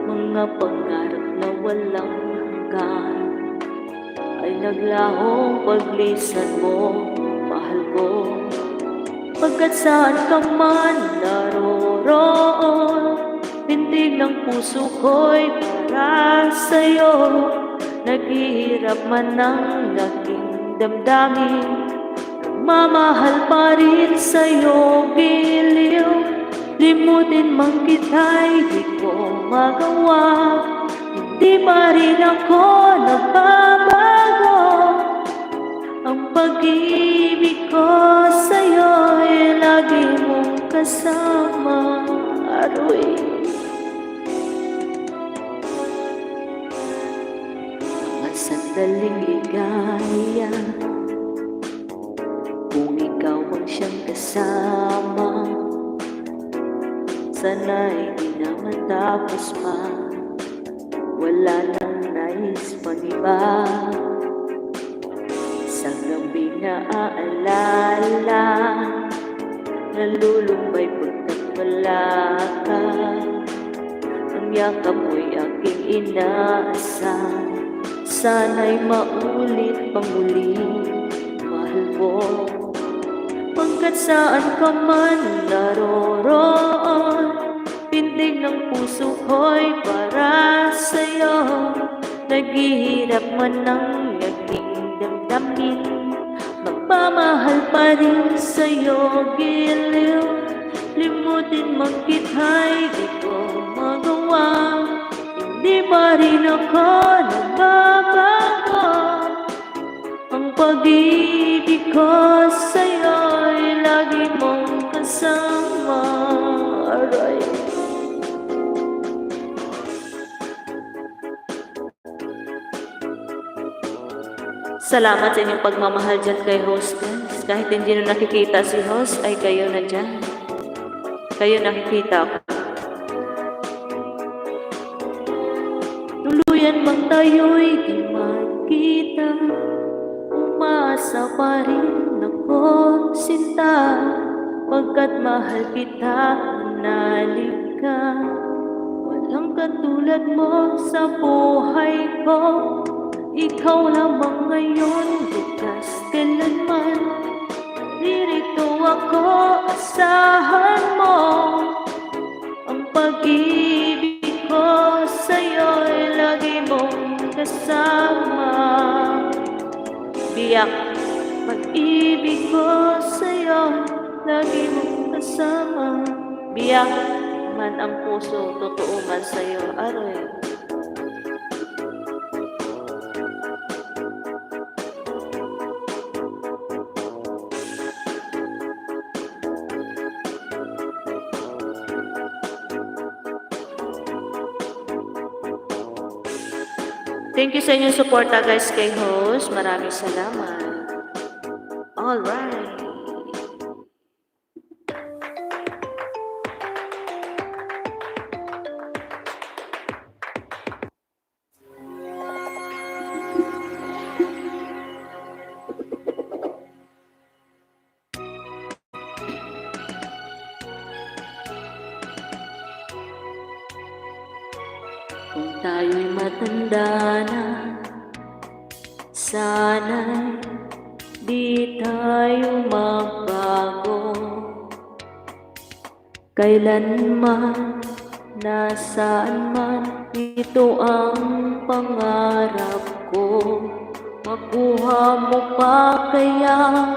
Mga pangarap na walang hanggan ay naglahong paglisan mo, mahal ko. Pagkat saan ka man naroroon, pintig ng puso ko'y para sa'yo. Naghihirap man ang aking damdamin, mamahal pa rin sa'yo, giliw. Limutin man kita'y di ko magawa, hindi pa rin ako nagbabago. Ang pag-ibig ko sa'yo'y lagi mong kasama, aroy. Mga sandaling ligaya, kung ikaw ang siyang kasama, sana'y di na matapos pa. Wala nang nais pang iba. Sa gabi na aalala, nalulumbay pagkat wala ka. Ang yakap mo'y aking inaasam, sana'y maulit pang muli, mahal ko. Pagkat saan ka man naroroon, pintig ng puso ko'y para sa'yo. Naghihirap man ang aking damdamin, magpamahal pa rin sa'yo, giliw. Limutin man kita'y di ko magawa, hindi pa rin ako nagbabago. Ang pag-ibig ko sa'yo'y lagi mong kasama, aray. Salamat sa inyong pagmamahal dyan kay hostess. Kahit hindi nyo nakikita si host, ay kayo na dyan. Kayo nakikita ko. Tuluyan bang tayo'y di magkita, umaasa pa rin ako, sinta. Pagkat mahal kita, manalig ka. Walang katulad mo sa buhay ko. Ikaw lamang ngayon, bukas kailanman. Ririto ako, asahan mo. Ang pag-ibig ko sa'yo'y lagi mong kasama. Biyak, pag-ibig ko sa'yo, lagi mong kasama. Biyak man ang puso, totoo man sa'yo, aroy. Thank you sa inyong suporta guys kay host. Maraming salamat. Alright. Kung tayo'y matanda na, sana'y di tayo magbago. Kailanman, nasaan man, ito ang pangarap ko. Makuha mo pa kaya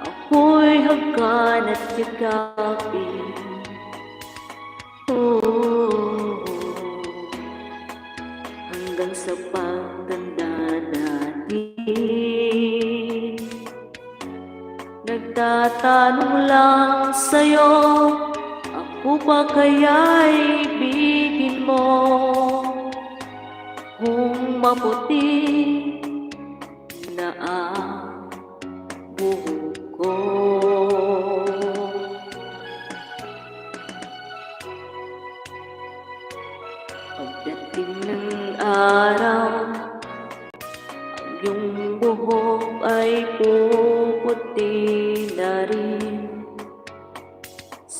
ako'y hagkan at yakapin. Hanggang sa pagtanda natin, nagtatanong lang sa'yo, ako ba kaya'y ibigin mo? Kung maputi na ang buhok ko. Pagdating ng araw, ang iyong buhok ay puputi na rin.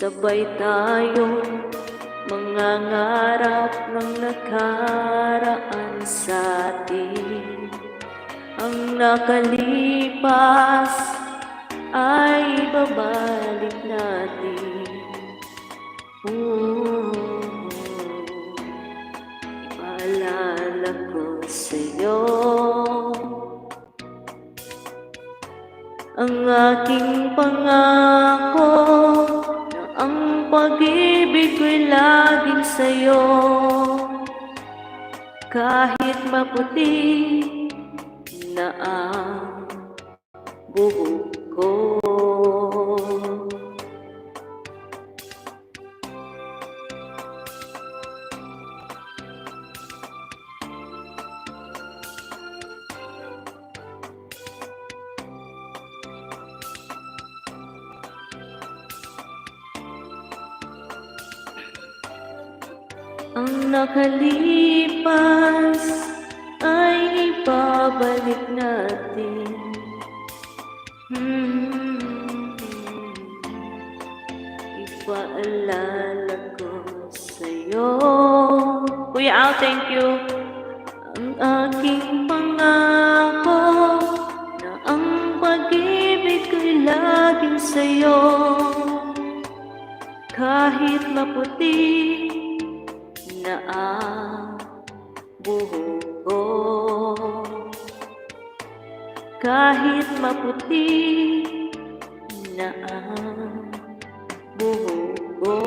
Sabay tayong mangangarap ng nakaraan sa atin. Ang nakalipas ay babalik natin. Ipaalala ko sa'yo ang aking pangako na ang pag-ibig ko'y laging sa'yo. Kahit maputi na ang buhok ko. Ang nakalipas ay ibabalik natin. Ipaalala ko sa'yo, Kuya Al, thank you. Ang aking pangako na ang pag-ibig ko'y laging sa'yo. Kahit maputi na ang buhok ko, kahit maputi na ang buhok ko.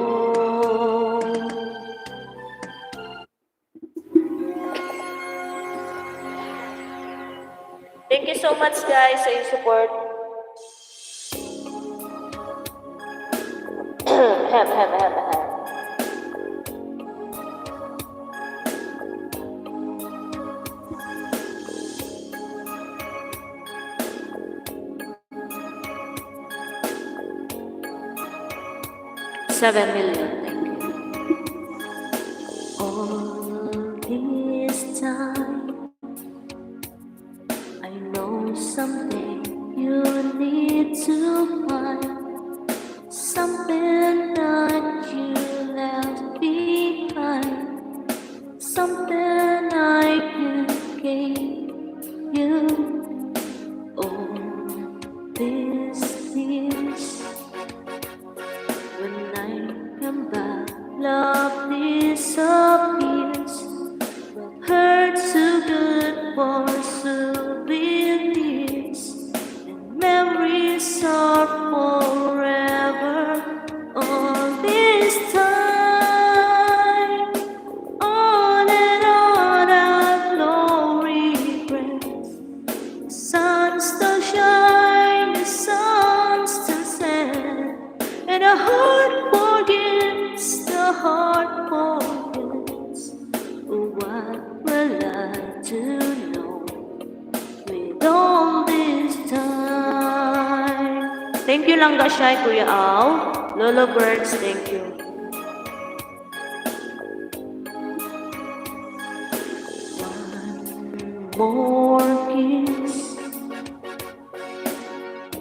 Thank you so much guys sa iyong support. Hem. 7 million, thank you. All this time, I know something you need to find, something that you left behind, something I can give you. All these things, when I come back, love disappears. What hurts too good for souvenirs, and memories are forever. All this time, on and on, I've no regrets. The sun still shines, the sun still set, and the heart forgets, the heart forgets. What will I do know with all this time? Thank you lang Gashay, Kuya Al. Lolo Birds, thank you. One more kiss,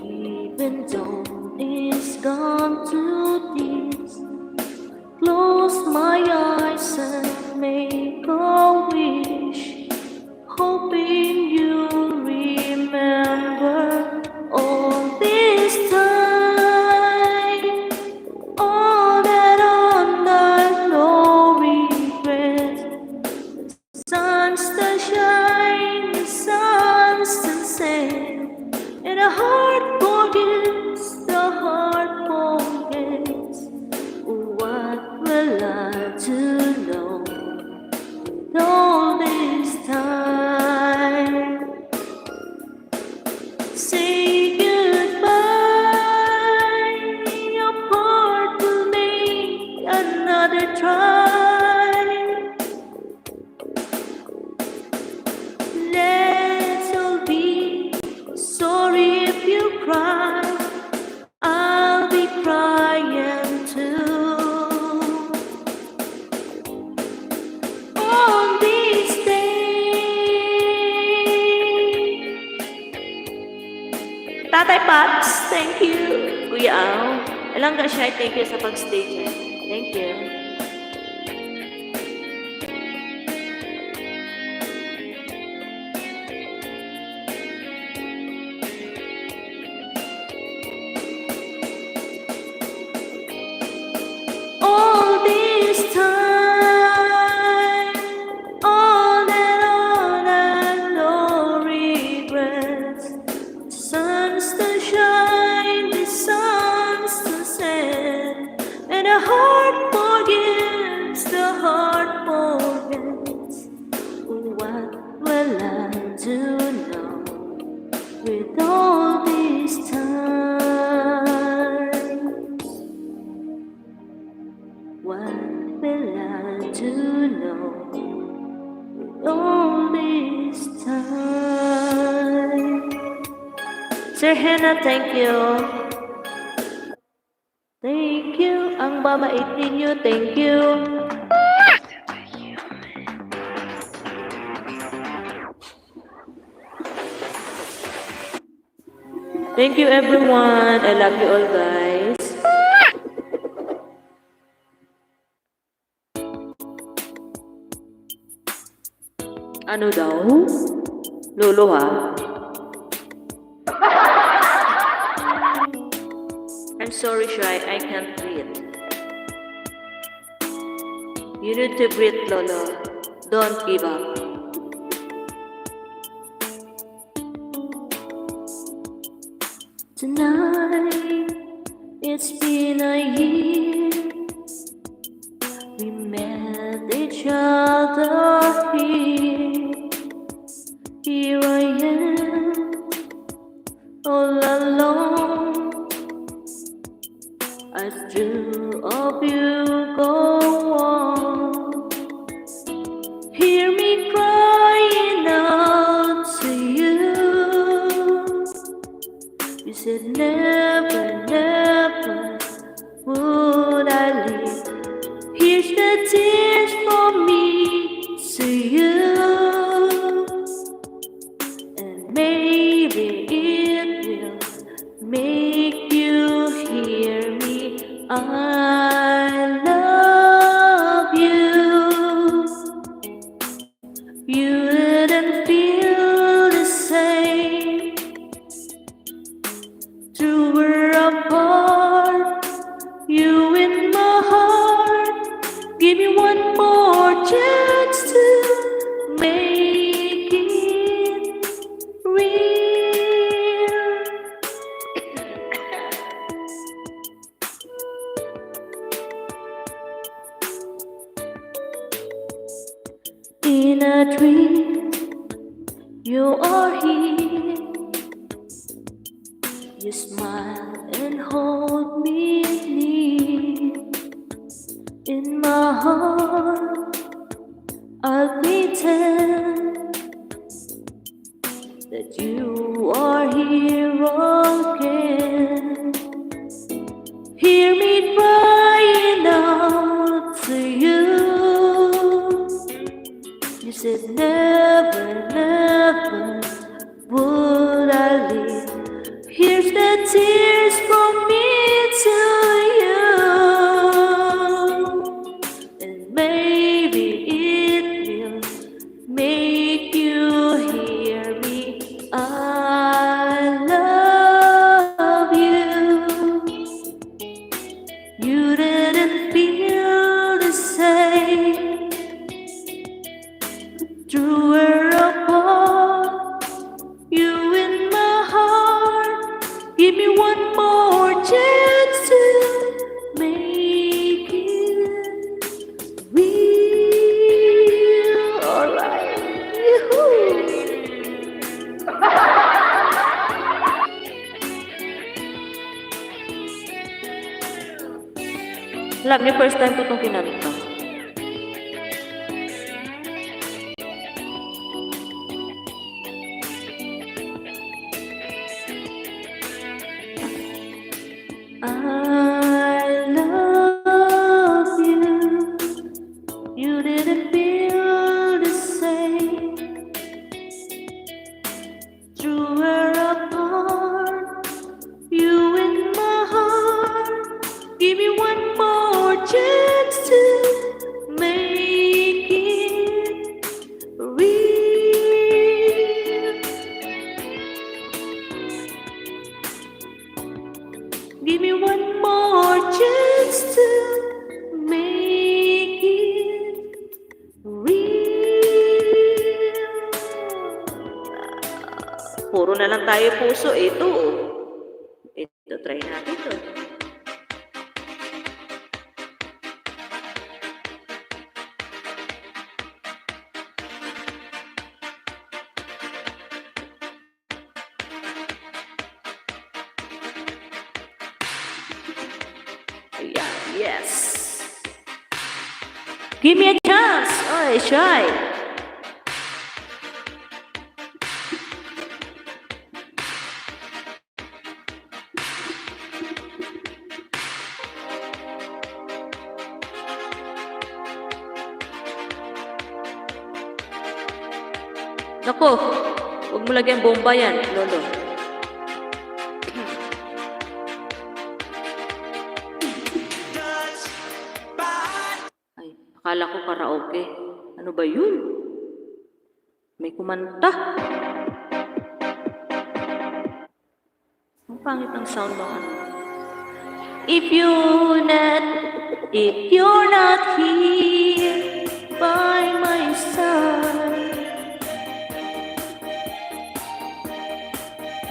even though it's gone to this. Close my eyes and make a wish, hoping you remember all this time. All that I to know all this time? Say goodbye, your part will make another try. Let's all be sorry if you cry. I'll be crying too. On this day. Tatay Paps, thank you. Kuya Al, Elangga Shai, thank you sa pag-stay dyan. Thank you. All this time, on and no regrets. The sun's to shine, the sun's to set, and the heart forgets, the heart forgets. What will I do now with all this time? What will I do now with all this time? Sir Hannah, thank you. Thank you. Ang babait ninyo, thank you. Thank you everyone. I love you all guys. Ano daw? Lolo ha? I'm sorry, Shy. I can't breathe. You need to breathe, Lolo. Don't give up. Tonight, it's been a year. We met each other here. Here I am, all alone. As two of you go on, hear me crying out to you. You said never, never would I leave. Here's the tears for me to you. And maybe it will make you hear me. I love you. You didn't feel the same. True, we're apart. You in my heart. Give me one more chance to make it real. In a dream, you are here. You smile and hold me near. In my heart, I'll pretend that you are here again. Hear me crying out to you. You said never, never would I leave. Here's the tears from me to you. And maybe it will make you hear me. I love you. You Alam niyo, first time ko itong kinanta. I love you. You didn't feel the same. Through her apart, you in my heart. Give me one more chance to make it real. Give me one more chance to make it real. Puro na lang tayo puso. Ito. Ito, try natin to. Ayan, yes. Give me a chance. Oy, shy. Nako, huwag mo lagyan bomba yan, Lolo. Ay, akala ko karaoke. Ano ba yun? May kumanta. Ang pangit ng sound ng ano. If you're not here by my side.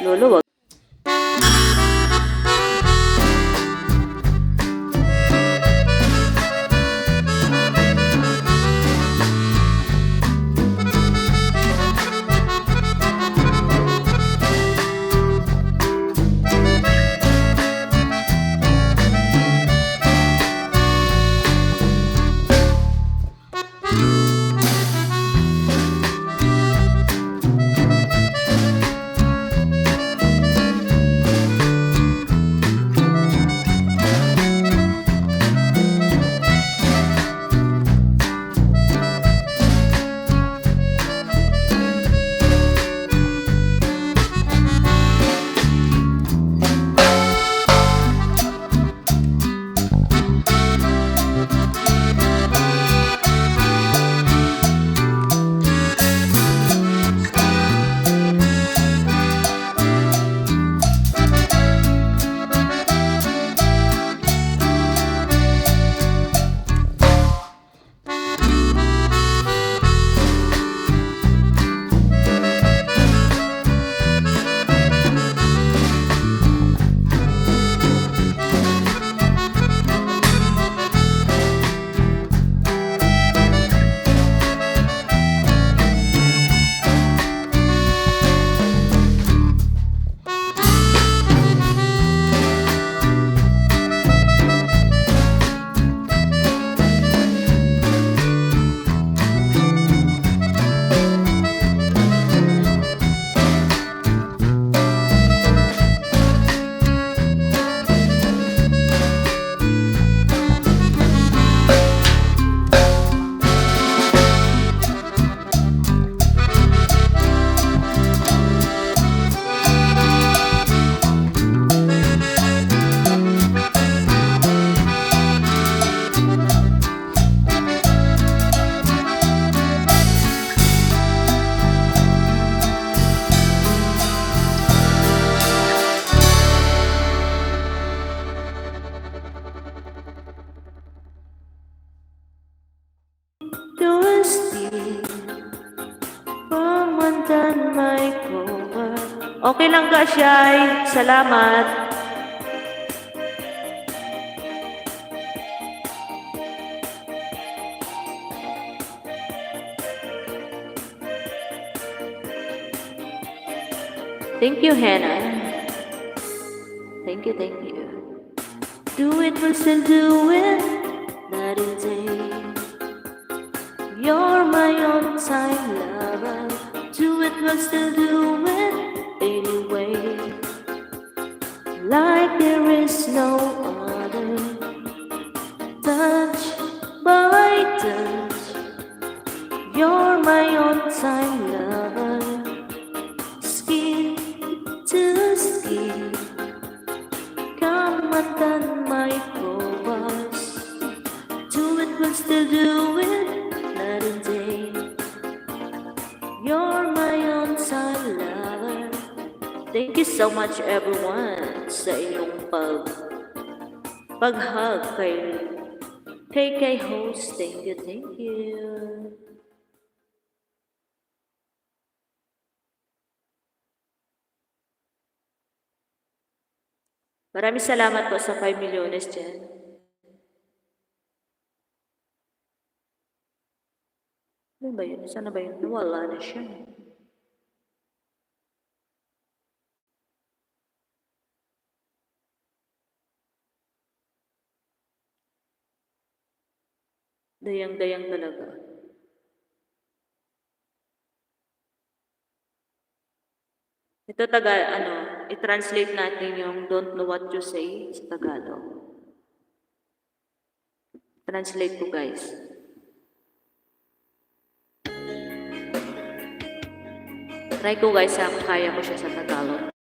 Lolo, wag. Okay lang ka, Shai. Salamat. Thank you, Hannah. Thank you, thank you. Do it, we'll still do it. You're my on-time lover. Do it, but still do it anyway. Like there is no other. Touch by touch. You're my on-time lover. Skin to skin. Come on, my covers. Do it, but still do it night and day. You're my on-time lover. Thank you so much everyone sa inyong pag-hug kay host. Thank you, thank you. Maraming salamat po sa 5 milyones dyan. Ano ba yun? Sana ba yun? Nawala na siya. Dayang-dayang talaga. Ito i-translate natin yung don't know what you say sa Tagalog. Translate ko, guys. Try ko, guys, kung kaya ko siya sa Tagalog.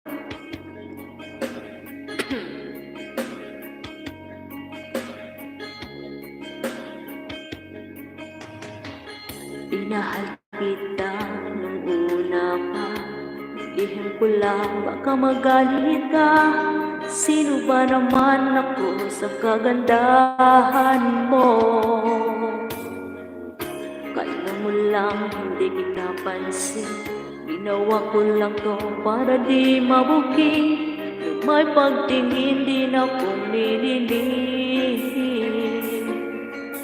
Inahal kita nung una pa. Ihim ko lang, baka magalit ka. Sino ba naman ako sa kagandahan mo? Kala mo lang hindi kita pansin. Ginawa ko lang to para di mabuking. May pagtingin din akong nililihim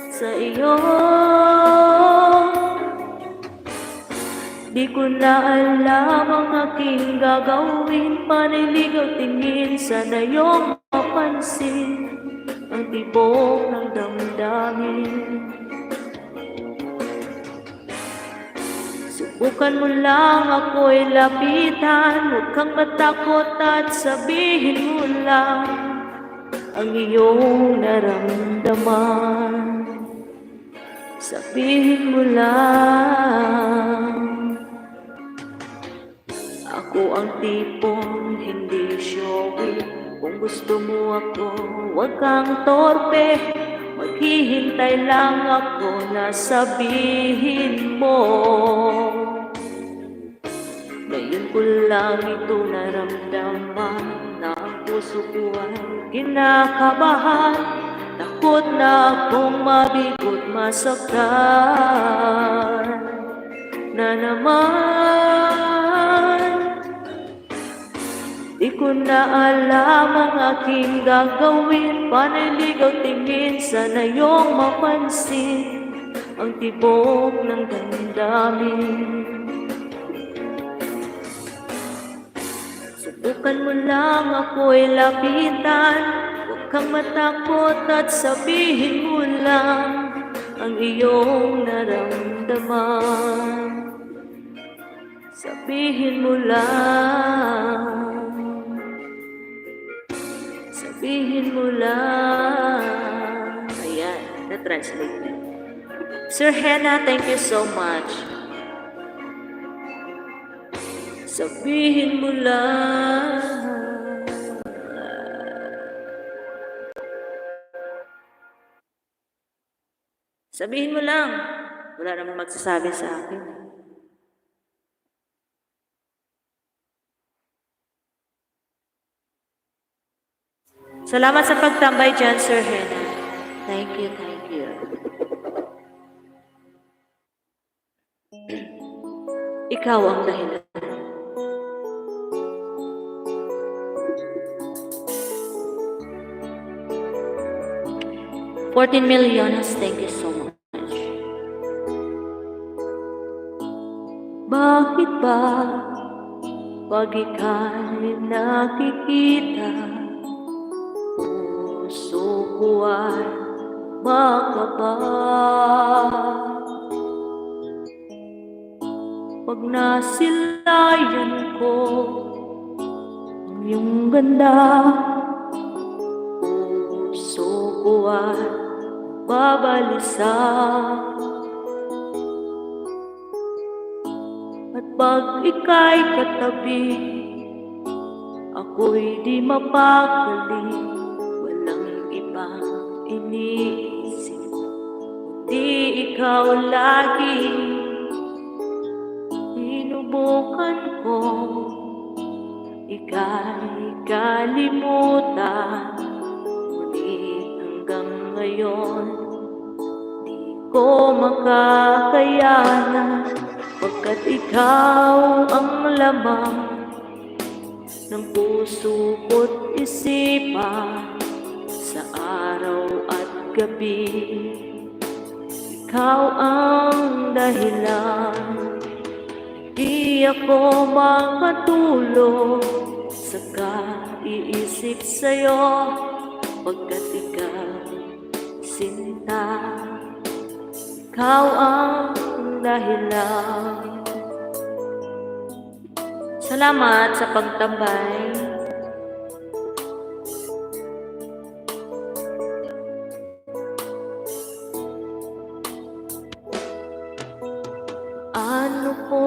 sa iyo. Di ko na alam ang aking gagawin. Paniligaw tingin, sana yung mapansin ang tibok ng damdamin. Subukan mo lang ako'y lapitan. Huwag kang matakot at sabihin mo lang ang iyong naramdaman. Sabihin mo lang. Ako ang tipong hindi showy. Kung gusto mo ako, huwag kang torpe. Maghihintay lang ako na sabihin mo. Ngayon ko lang ito naramdaman, na ang puso ko ay kinakabahan. Takot na akong mabigot, masaktan na naman. Di ko na alam ang aking gagawin. Paniligaw tingin, sana yung mapansin ang tibok ng damdamin. Subukan mo lang ako'y lapitan. Huwag kang matakot at sabihin mo lang ang iyong naramdaman. Sabihin mo lang. Sabihin mo lang. Ayan, na-translate na. Sir Hannah, thank you so much. Sabihin mo lang. Sabihin mo lang. Wala namang magsasabi sa akin. Salamat sa pagtambay dyan, Sir Hannah. Thank you, thank you. Ikaw ang dahilan. $14 million, thank you so much. Bakit ba pag ika'y nakikita, puso ko ay makaba? pag nasilayan ko ang iyong ganda, puso ko ay babalisa. At pag ika'y katabi, ako'y di mapakali. Walang ibang iniisip, kundi ikaw lagi. Sinubukan ko ika'y kalimutan, ngunit hanggang ngayon di ko makakayanan, pagkat ikaw ang lamang ng puso ko't isipan sa araw at gabi. Ikaw ang dahilan, di ako makatulog sa kaiisip sa'yo, pagkat ikaw, sinta, ikaw ang dahilan. Salamat sa pagtambay. Ano ko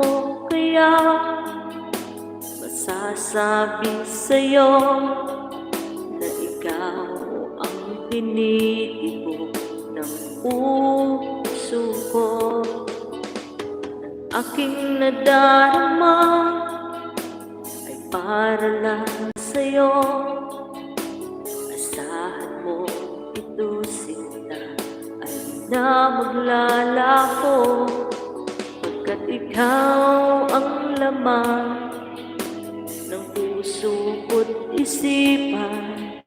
kaya masasabi sa'yo na ikaw ang tinitibok ng puso ko? Ang aking nadarama ay para lang sa'yo. Asahan mo ito, sinta, ay na maglalako, pagkat ikaw ang laman ng puso ko't isipan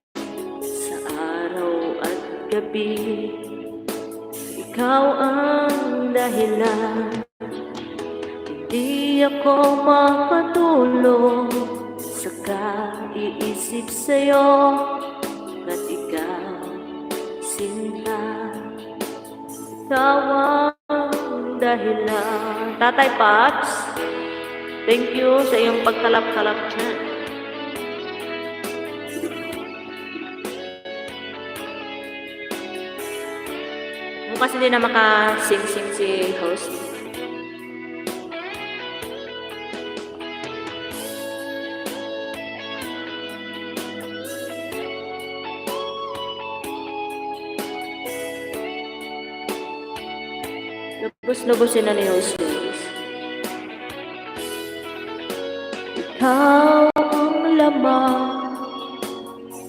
sa araw at gabi. Ikaw ang dahilan, di ako makatulog sa kaiisip sa'yo, at ikaw, sinta, ikaw ang dahilan. Tatay Pops, thank you sa iyong pagkalap-kalap dyan. Bukas hindi na makasing-sing si host. Lubos-lubosin na ni host, guys. Ikaw ang laman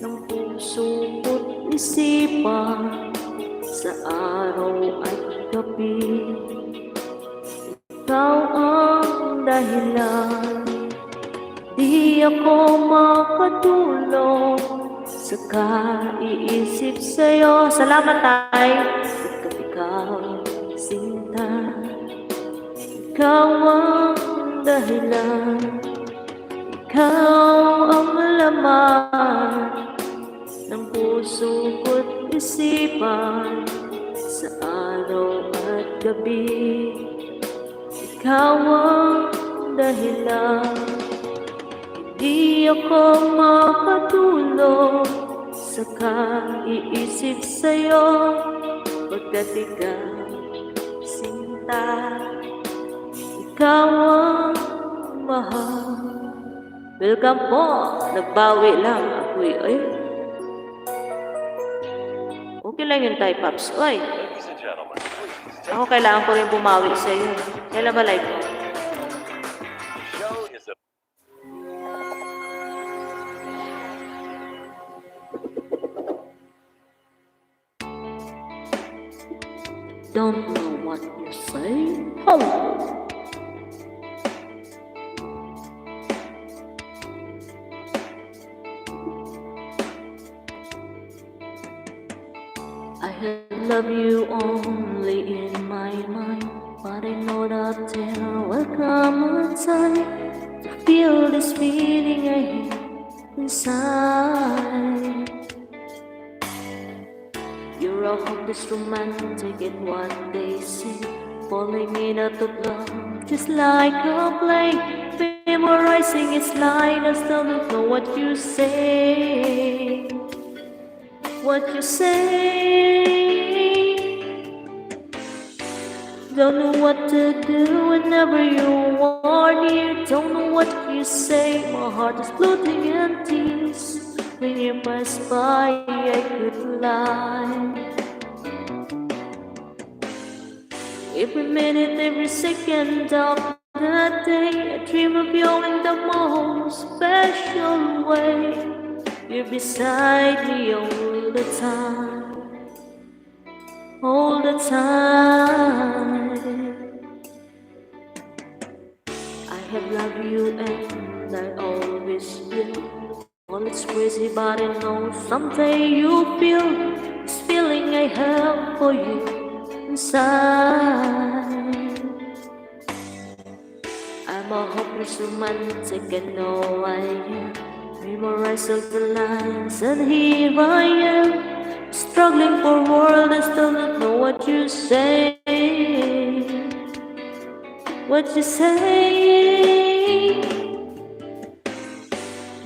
ng puso ko't isipan sa araw at gabi. Ikaw ang dahilan, di ako makatulog sa kaiisip sa'yo. Salamat, Tay. Pagkat ikaw, sinta, ikaw ang dahilan, ikaw ang laman ng puso ko't isipan sa araw at gabi. Ikaw ang dahilan, hindi ako makatulog sa kaiisip sa'yo, pagkat ikaw, sinta, ikaw ang mahal. Welcome po, nagbawi lang ako'y, ay. Okay lang yun, Tay Pops. Oy, ako kailangan ko rin bumawi sa iyo. Kailan ba live mo? Don't know what you say. Hello. I love you only in my mind, but I know that there will come a time to feel this feeling I have inside. You're a hopeless romantic in what they say, falling in out of love, just like a play, memorizing its line. I still don't know what you say, what you say. Don't know what to do whenever you are near. Don't know what you say. My heart is floating in tears. When you pass by, I could lie. Every minute, every second of the day, I dream of you in the most special way. You're beside me all the time, all the time. I have loved you and I always will. Well, it's crazy, but I know someday you'll feel this feeling I have for you inside. I'm a hopeless romantic, I know I am. Memorize all the lines, and here I am, struggling for words. I still don't know what you say, what you say.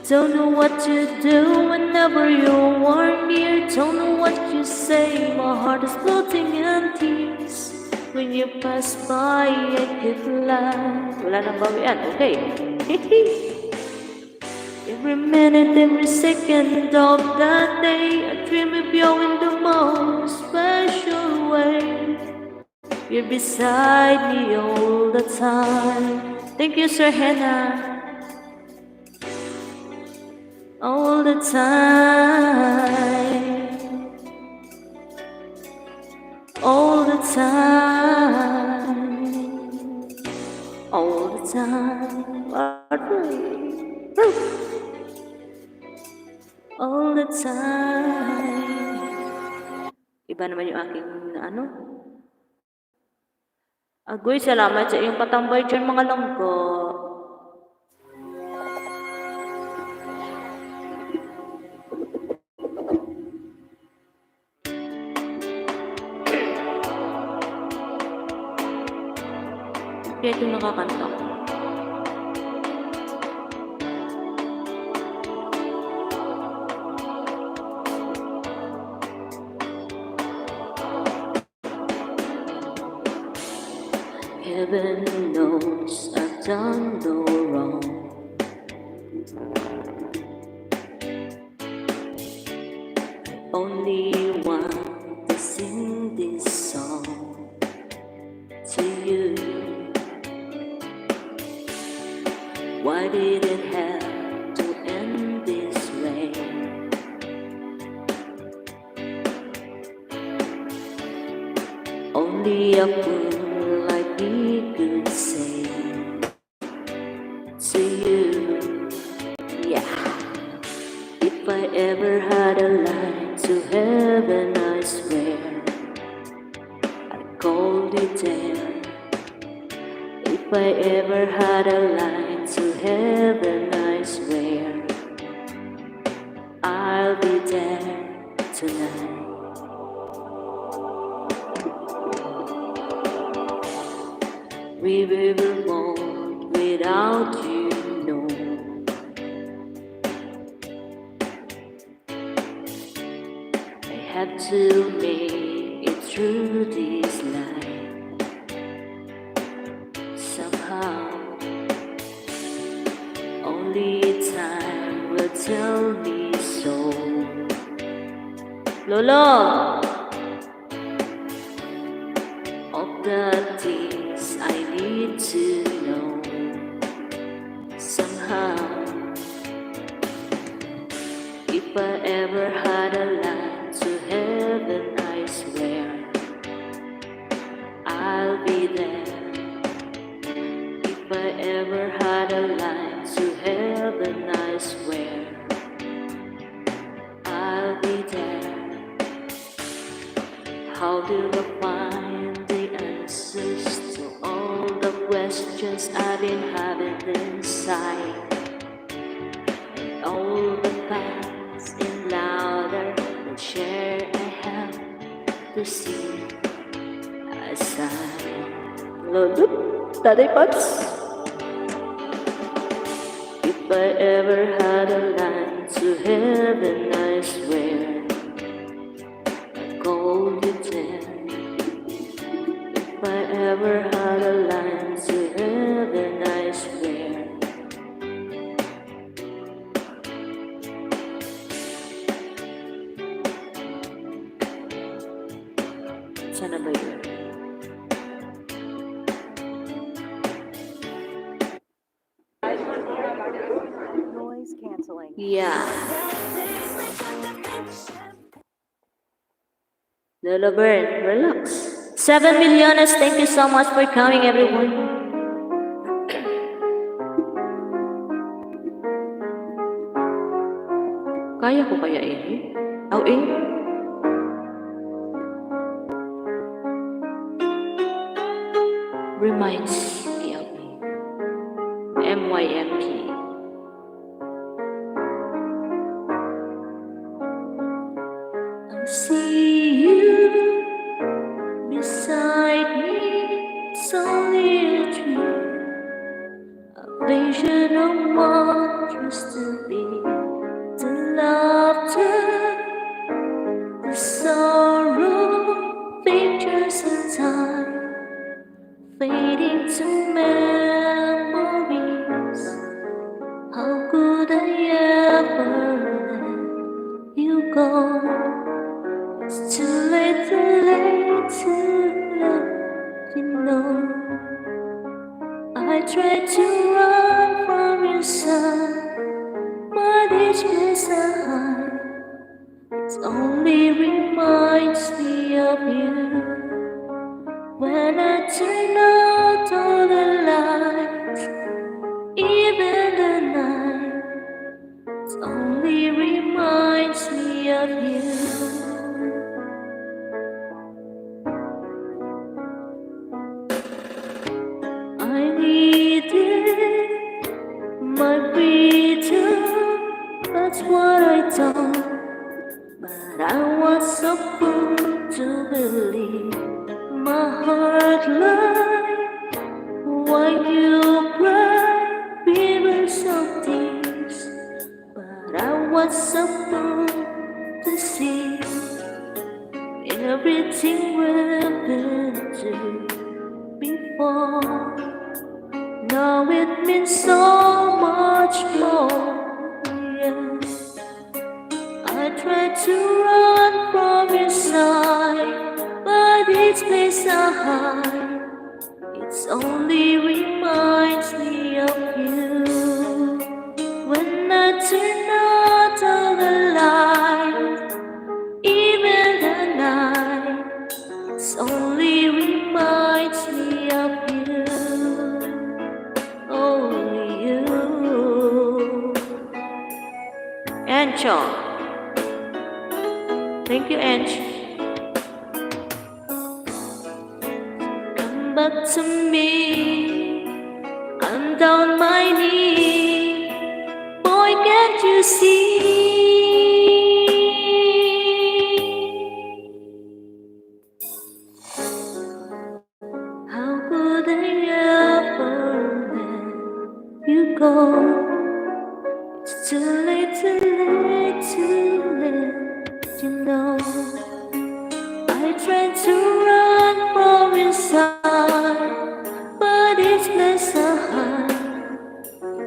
Don't know what to do whenever you are near. Don't know what you say. My heart is floating in tears. When you pass by, I could lie. Wala nang bawian, okay. Every minute, every second of the day, I dream of you in the most special way. You're beside me all the time. Thank you, Sir Hannah. All the time, all the time, all the time, all the time. Iba naman yung aking ano. Agoy, salamat sa iyong patambay dyan, mga langga. Kaya ito nakakanta ko. Heaven knows I've done no wrong. I only want to sing this song to you. Why did it have to end this way? Only a fool like me could say to you, yeah. If I ever had a line to heaven, I swear I'd call you there. If I ever had a line to heaven, I swear I'll be there tonight. We were born without you, no. I had to make it through this life somehow. Only time will tell me so. Lolo! Of the things I need to know somehow. If I ever had a line to heaven, I swear I'll be there. If I ever had a line to heaven, I swear I'll be there. How do I find the answers to all the questions I've been having inside? And all the facts in louder than share I have to see aside. Lolo, Tatay Pops. If I ever had a line to heaven, I swear I'd call you ten. If I ever had a line to heaven, I swear sana ba yun? Noise canceling. Yeah. Lolo Bird, relax. 7 millioners, thank you so much for coming, everyone. Kaya ko kaya ini? Oh, reminds me of me. MYMP. I see you beside me. It's only a dream, a vision of what used to be. The laughter, the sorrow, pictures of time fading to memories. How could I ever let you go? It's too late to let you know. I tried to run from your side, but each place I hide, it only reminds me of you. When I turn out all the lights, even the night, it only reminds me of you. I needed my freedom, that's what I thought. But I was so fool to believe my heart lied while you cried rivers of tears. But I was so fool to see everything we've been through before. Now it means so much more. Yes, I tried to run from your side, but each place I hide, it only reminds me of you. When I turn out all the lights, even the night, it only reminds me of you. Only you. Ancho. Thank you, Anch. Come back to me. I'm down my knee. Boy, can't you see? How could I ever let you go? It's too late to let you know. I tried to run from your side, but each place I hide,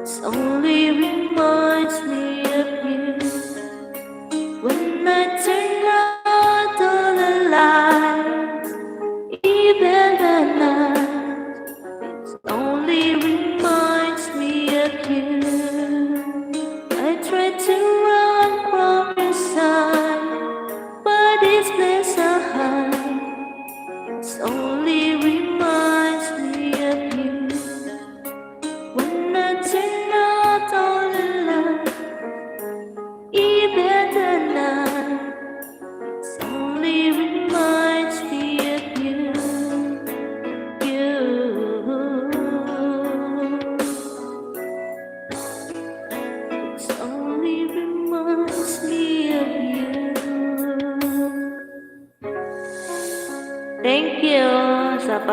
it only reminds me of you. When I turn out all the lights, even the night, it only reminds me of you.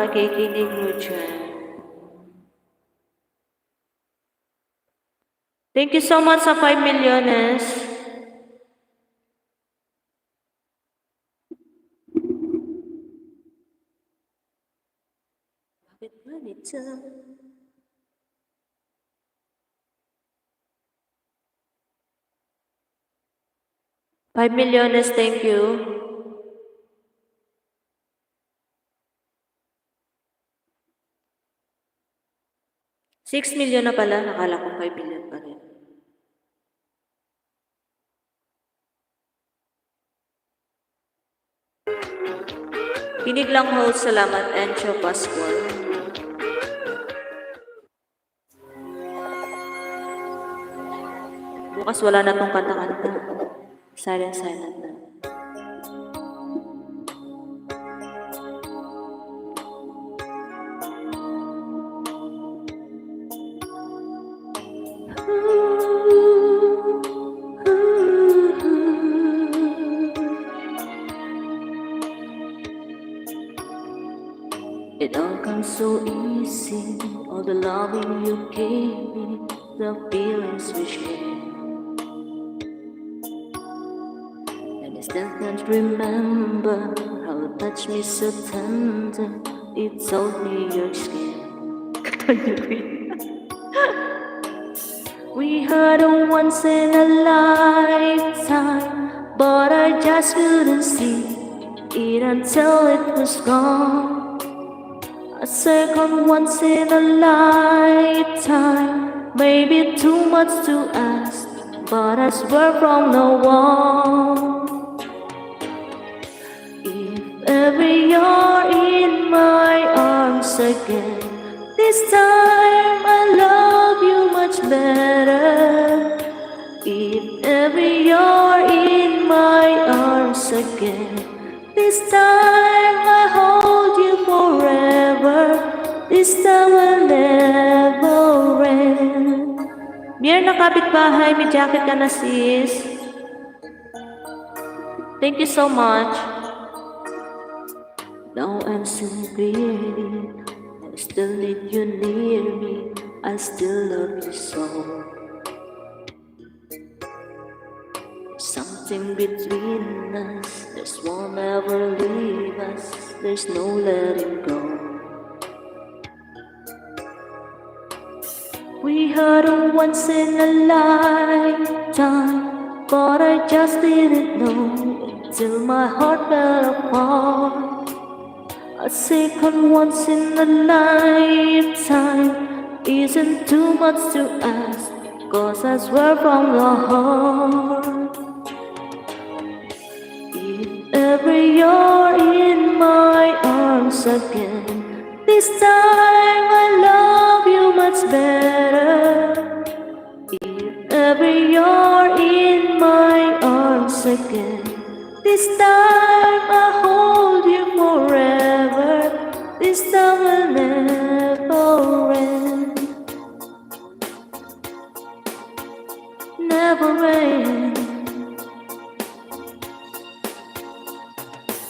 napakikinig mo dyan. Thank you so much sa 5 milyones. Bakit ganito? $5 milyones, thank you. $6 million na pala, nakala ko 5 million pa rin. Kinig lang host, salamat, Encho Pascual. Bukas wala na tong kanta-kanta. Silent na. It all comes so easy, all the loving you gave me, the feelings we shared. And I still can't remember how it touched me so tender. It told me you're scared. We had a once in a lifetime, but I just couldn't see it until it was gone. A second once in a lifetime, maybe too much to ask, but I swear from now on, if ever you're in my arms again, this time I love you much better. If ever you're in my arms again, this time I hold you forever. This time will never end. Mier na kapitbahay, may jacket ka na sis. Thank you so much. Now I'm so greedy, I still need you near me, I still love you so. Something between us, this won't ever leave us, there's no letting go. We had a once in a lifetime, but I just didn't know until my heart fell apart. A second once in a lifetime isn't too much to ask, 'cause I swear from the heart, if ever you're in my arms again, this time I love you much better. If ever you're in my arms again, this time I hold you forever. This time will never end. Never end.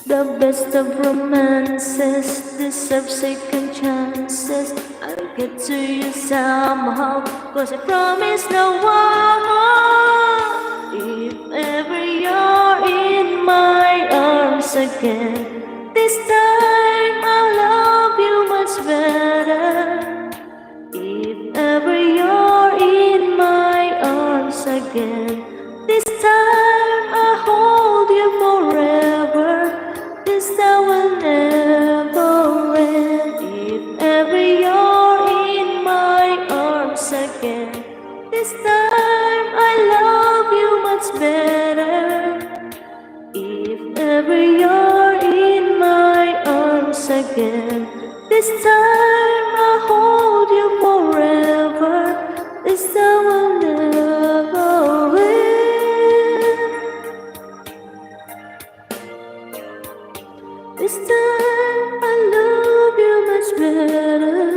The best of romances deserve second chances. I'll get to you somehow, 'cause I promise no one more. If ever you're in my arms again, this time I'll love you much better. If ever you're in my arms again, this time I'll hold you forever. This time will never end. If ever you're in my arms again, this time I love you much better. If ever you're in my arms again, this time I'll hold you forever. This time will never end. This time I love you much better.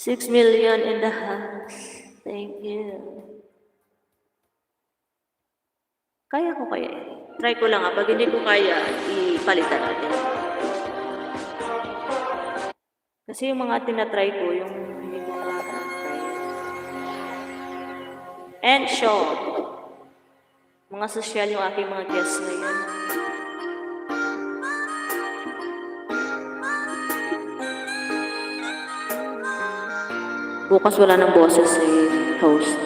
6 million in the house. Thank you. Kaya ko kaya. Try ko lang pag hindi ko kaya, ipalitan natin. Kasi yung mga tinatry ko, yung hindi ko nakaka-try. And show. Mga sosyal yung aking mga guests ngayon. Bukas wala ng boses si host.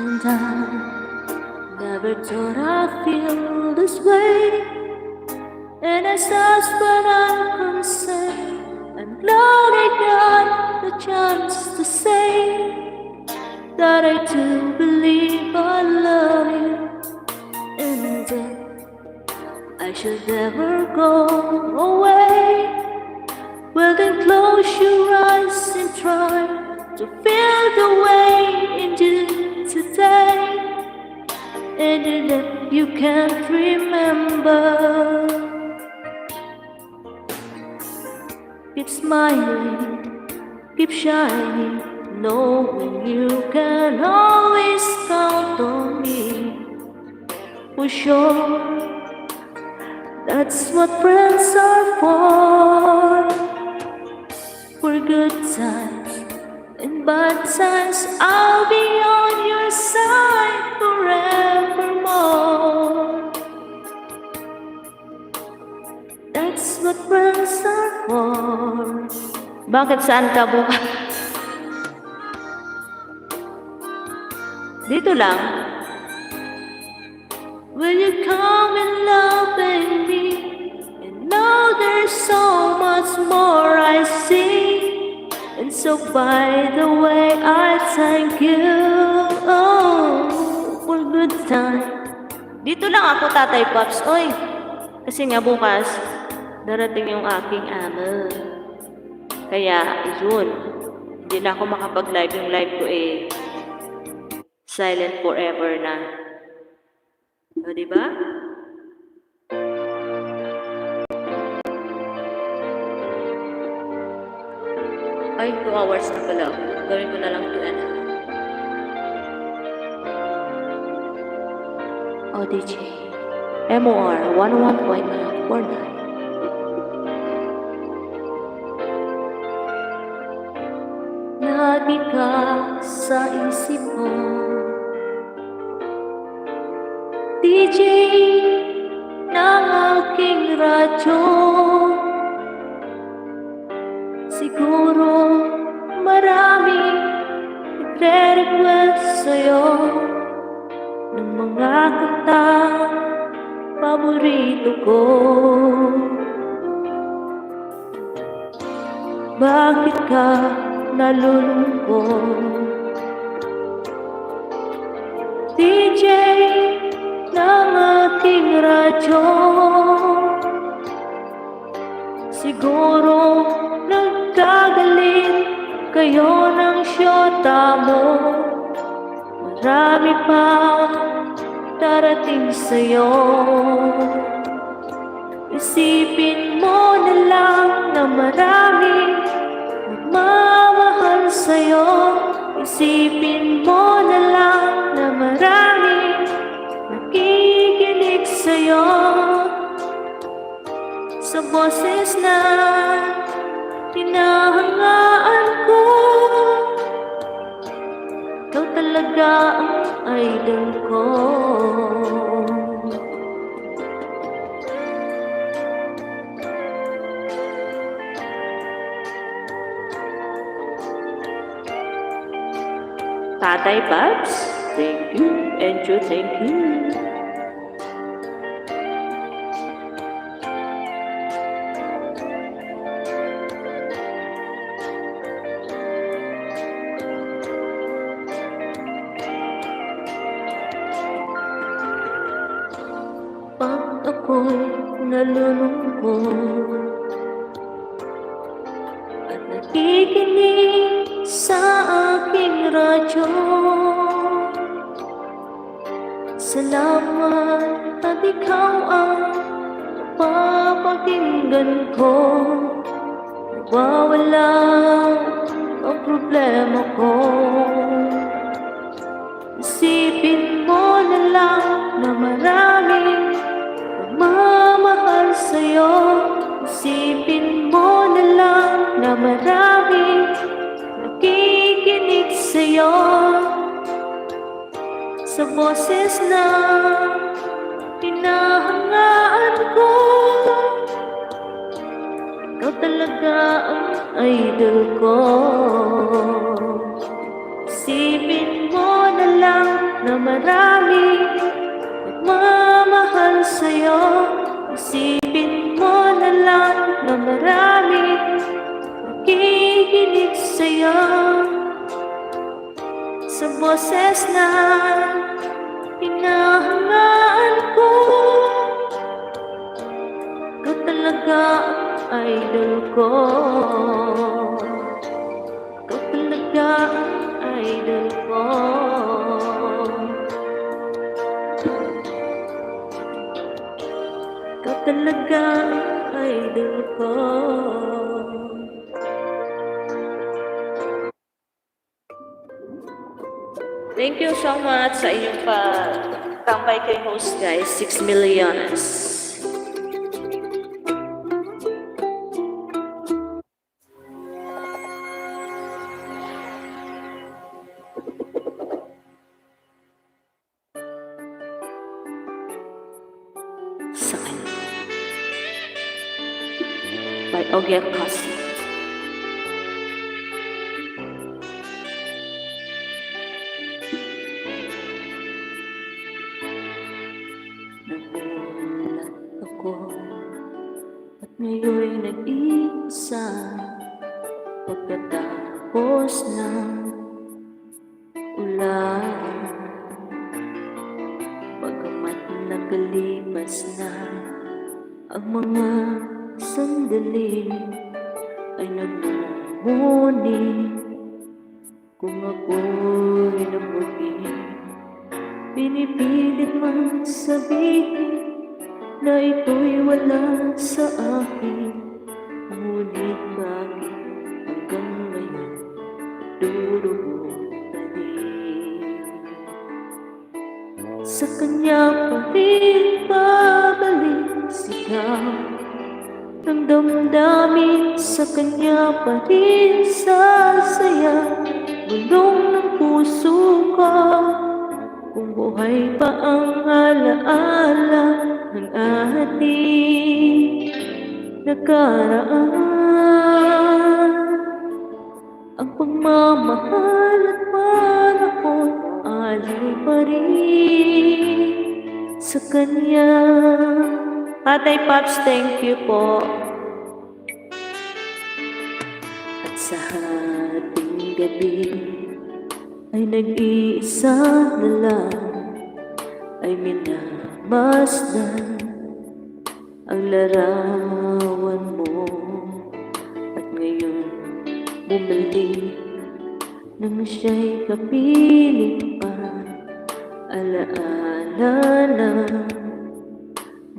And I never thought I'd feel this way. And as far as I'm concerned, I'm glad I got the chance to say that I do believe I love you, and that I should never go away. Well then close your eyes and try to feel the way into today, and if you can't remember, keep smiling, keep shining, knowing you can always count on me. For sure, that's what friends are for. For good times and bad times, I'll be on your side forevermore. That's what friends are for. Bakit saan ka bukas? Dito lang. Will you come and love me? And now there's so much more I see. And so by the way, I thank you for good time. Dito lang ako, Tatay Pops. Oy, kasi nga bukas, darating yung aking amo. Kaya, yun. Hindi na ako makapag-live. Yung live ko silent forever na. O, diba? Ay, 2 hours na pala. Gawin ko na lang 2 and a half. ODJ. MOR 101.49. Lagi ka sa isip mo, DJ ng aking radyo. Siguro marami nagre-request sa'yo ng mga kanta paborito ko. Bakit ka nalulungkot? DJ ng aking radyo, siguro nagkagalit kayo ng syota mo. Marami pa darating sa'yo. Isipin mo na lang na marami nagmamahal sa'yo. Isipin mo na lang na marami nakikinig sa'yo. Sa boses na hinahangaan ko, ikaw talaga ang idol ko. Tatay Babs, thank you. Enjo, thank you. Pag ako'y nalulungkot at nakikinig sa aking radyo, salamat at ikaw ang napapakinggan ko. Nawawala ang problema ko. Isipin mo na lang na maraming nagmamahal sa'yo. Isipin mo na lang na maraming nakikinig sa'yo. Sa boses na hinahangaan ko, ikaw talaga ang idol ko. Isipin mo na lang na maraming nagmamahal sa'yo. Isipin mo na lang na maraming nakikinig sa'yo. Sa boses na hinahangaan ko, ikaw talaga ang idol ko. Ikaw talaga ang idol ko. Ikaw talaga ang idol ko. Thank you so much sa inyong pagtambay kay host guys. 6 millions. Sa kanya. By Ogier Kasi. Nagulat ako at ngayon'y nag-iisa pagkatapos ng ulan. Bagamat nakalipas na ang mga sandali, ay nagmumuni kung ako'y nabuti. Pinipilit man sabihin na ito'y wala sa akin, ngunit bakit hanggang ngayon durugo pa rin? Sa kanya pa rin babalik sigaw ng damdamin, sa kanya pa rin sasaya bulong ng puso ko. Kung buhay pa ang alaala ng ating nakaraan, ang pagmamahal at panahon alay pa rin sa kanya. Tatay Pops, thank you po. At sa ating gabi ay nag-iisa na lang, ay minamasdan ang larawan mo. At ngayon bumalik nang siya'y kapiling pa, alaala na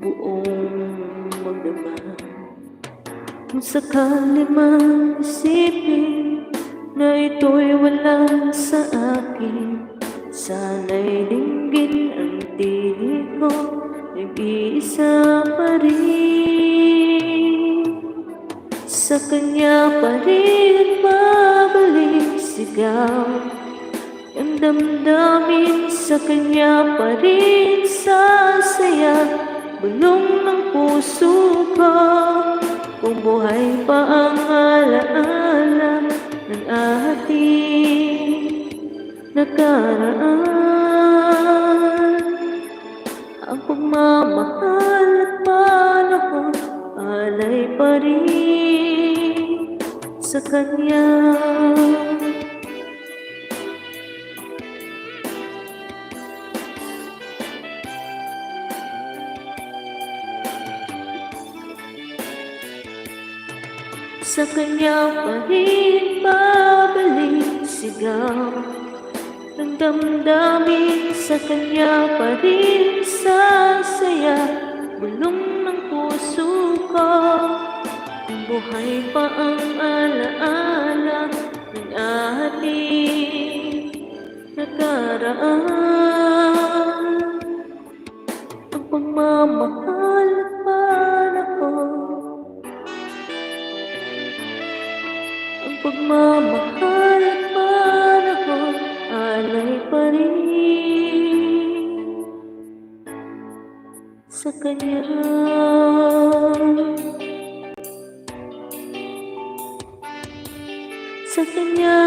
buong magdama. Kung sakali man isipin na ito'y wala sa akin, sana'y dinggin ang tinig ko, nag-iisa pa rin. Sa kanya pa rin babalik sigaw ang damdamin, sa kanya pa rin sasaya bulong ng puso ko. Kung buhay pa ang alaala ng ating nakaraan, ang pagmamahal at panahon alay pa rin sa kanya. Sa kanya pa rin babalik sigaw ng damdamin, sa kanya pa rin sasaya bulong ng puso ko. Kung buhay pa ang alaala ng ating nakaraan. Ang pagmamahal at panahon, ang pagmamahal at panahon, alay pa rin sa kanya. Sa kanya.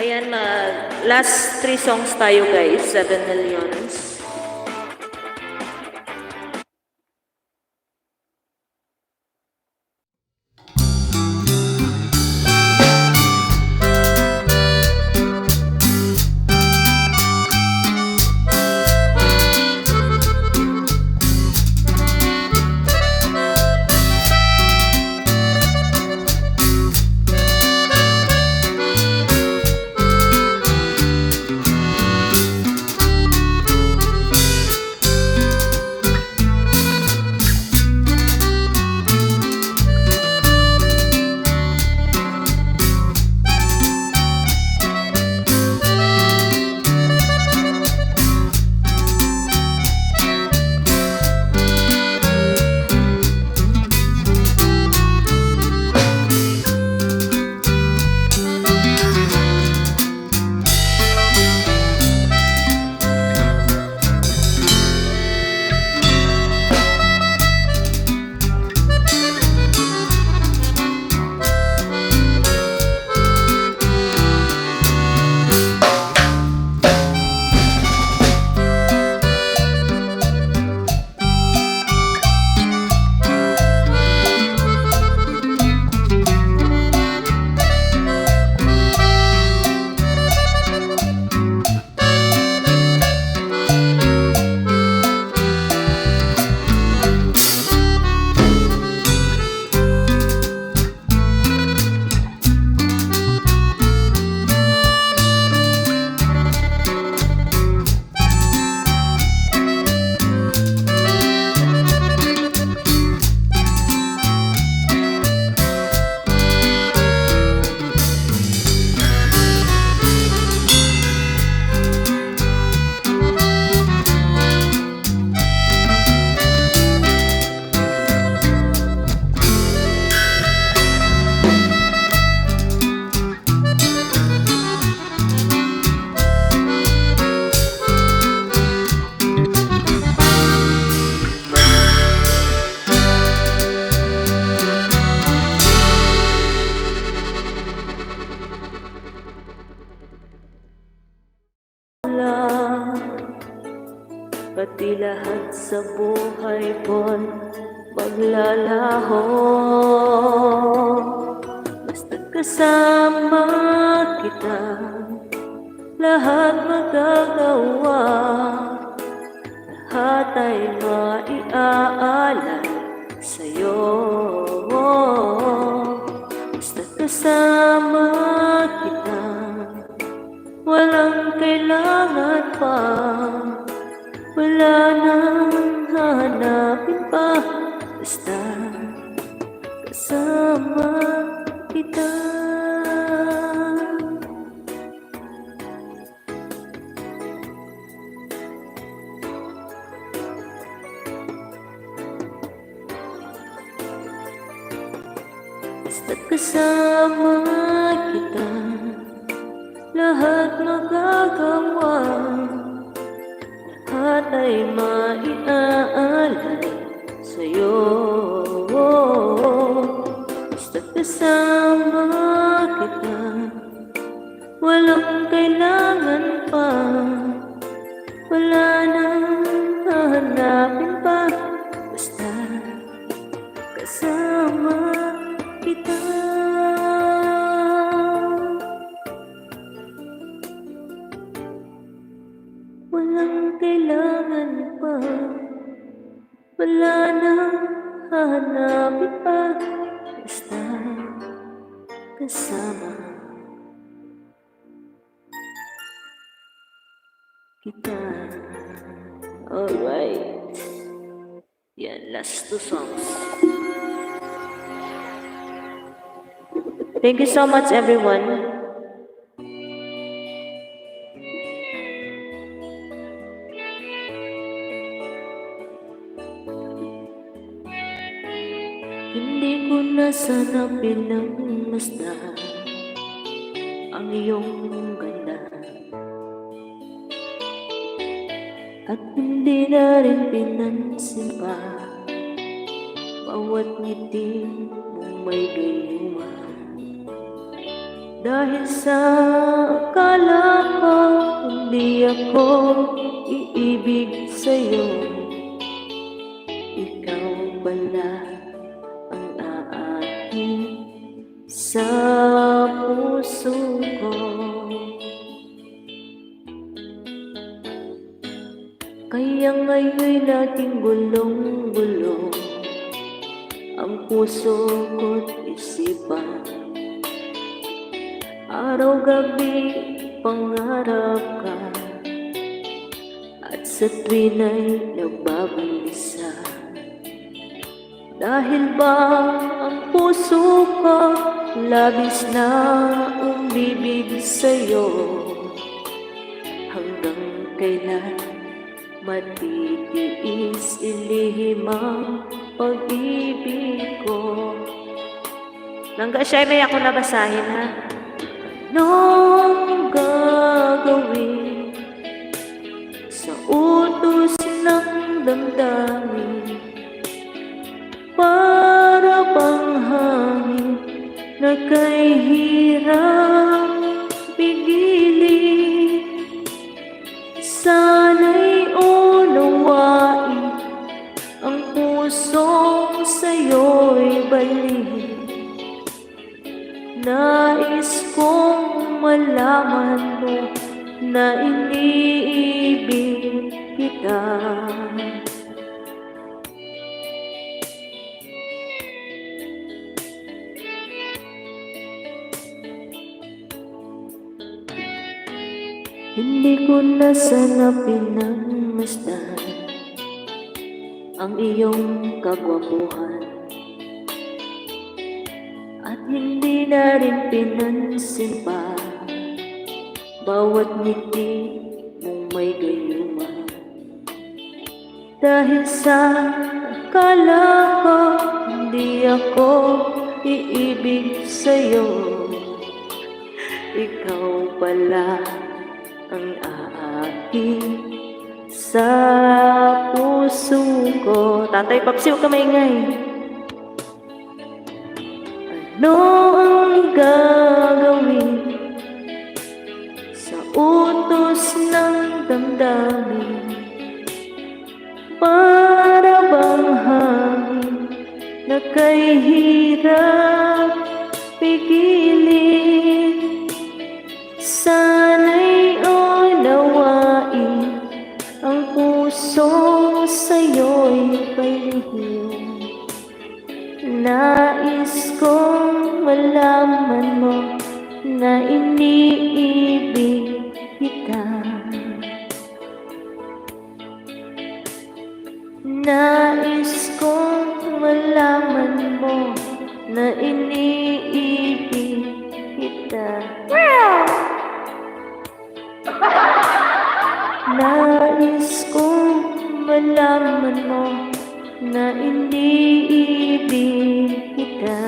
Ayan, last 3 songs tayo guys, 7 millions. Pati lahat sa buhay ko'y maglalaho. Basta kasama kita, lahat magagawa. Lahat ay maiaalay sa'yo. Basta kasama kita, walang kailangan pa. Wala nang hahanapin pa, basta kasama kita. Basta kasama kita, lahat magagawa. Lahat ay maiaalay sa'yo. Basta kasama kita, walang kailangan pa. Wala nang hahanapin pa, basta kasama kita. Walang kailangan pa, wala nang hahanapin pa, basta kasama kita. Alright, yan, last 2 songs. Thank you so much, everyone. Hindi ko na sana pinagmasdan ang iyong ganda, at hindi na rin pinansin pa bawat ngiti mong may gayuman. Dahil sa akala ko hindi ako iibig sa'yo, ikaw pala ang aatin sa puso ko. Kaya ngayon'y naging gulong-gulong ang puso ko't isipan. Araw-gabi pangarap ka, at sa tuwina'y nagbabalisa. Dahil ba ang puso ko labis na umibig sa'yo, hanggang kailan matitiis ilihim ang pag-ibig ko. Nangga siya, may ako nabasahin ha. Anong gagawin sa utos ng damdamin? Para bang hangin na kay hirap pigilin? Sana'y unawain ang pusong sa'yo'y balik. Nais kong malaman mo na iniibig kita. Hindi ko na sana pinagmasdan ang iyong kagwapuhan, at hindi na rin pinansin pa bawat ngiti mong may gayuman. Dahil sa akala ko hindi ako iibig sa'yo, ikaw pala ang aakin sa puso ko. Tatay Papsi, huwag ka maingay. Ano ang gagawin sa utos ng damdamin? Para bang hangin na kay hirap pigilin? Sana'y unawain ang puso sa'yo'y palihim. Nais kong malaman mo na iniibig kita. Nais kong malaman mo na iniibig kita. Nais kong malaman mo na iniibig kita.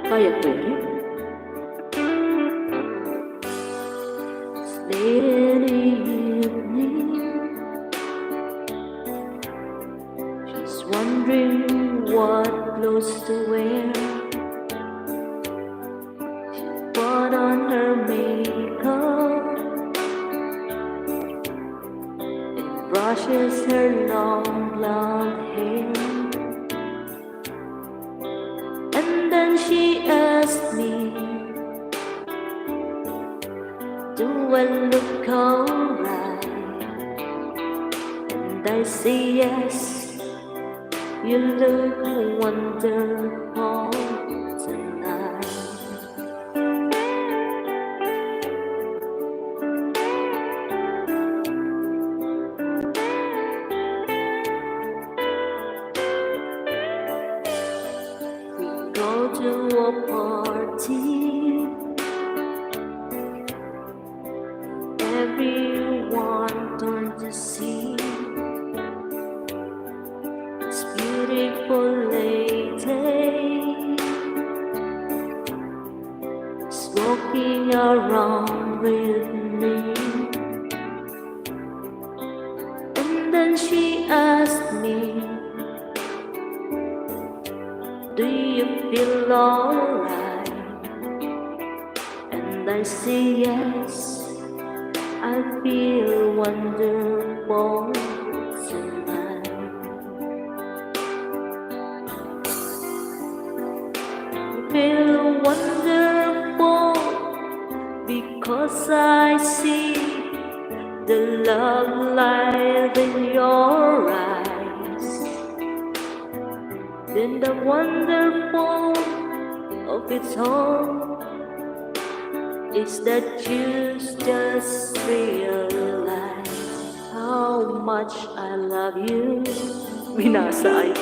Kaya ko yun. Late in the evening, she's wondering what clothes to wear. She put on her makeup and brushes her long blonde hair. And then she asked me, do I look alright? yes, you look wonderful tonight. We go to a party, everyone turned to see this beautiful lady is walking around with me. And then she asked me, do you feel alright? And I say yes, I feel wonderful tonight. I feel wonderful because I see the love light in your eyes. Then the wonderful of it all is that you just realize how much I love you. Binasa ay.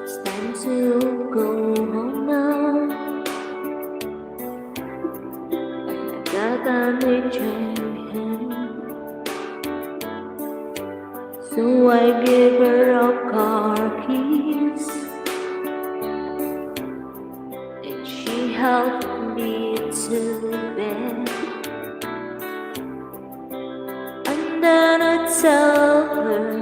It's time to go home now. I got an angel hand, so I give her a car keys, and she helped me to bed. And then I tell her,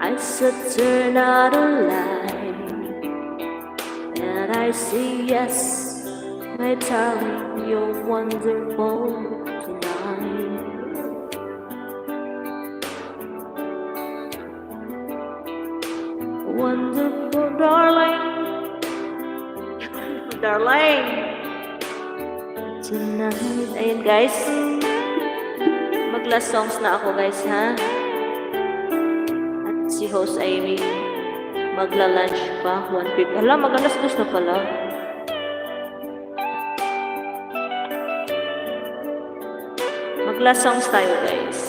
I said turn out a light, and I say yes, my darling, you're wonderful tonight. Wonderful darling, darling, tonight. Ayun guys, mag-last songs na ako guys ha. Si host ay magla-lunch pa, 1:50. Hala, mag-alas-dos na pala. Mag-last songs tayo, guys.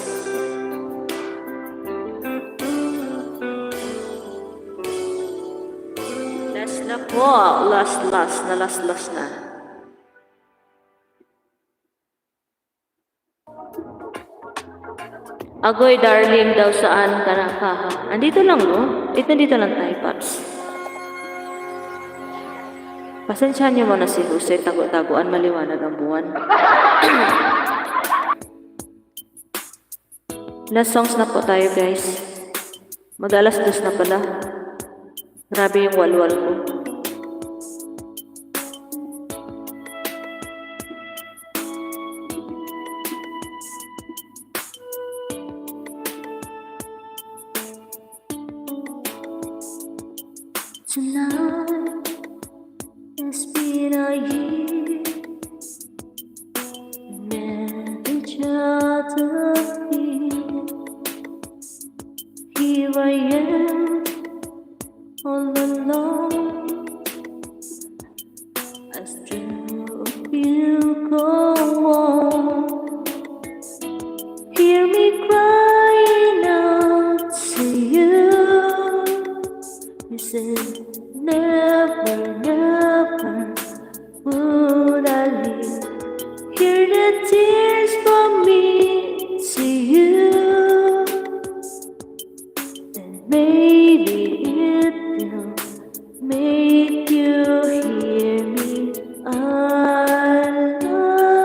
Last na po. Last na. Agoy, darling, daw saan ka na kaha? Andito lang, no? Dito lang tayo, Paps. Pasensyahan niyo muna si Jose, tago-taguan, maliwanag ang buwan. Last songs na po tayo, guys. Mag-alas-dos na pala. Grabe yung walwal ko. Tonight has been a year. Met each other here. Here I am, all alone. As dream of you go on. Hear me crying out to you. You said never, never would I leave. Hear the tears from me to you. And maybe it will make you hear me. I love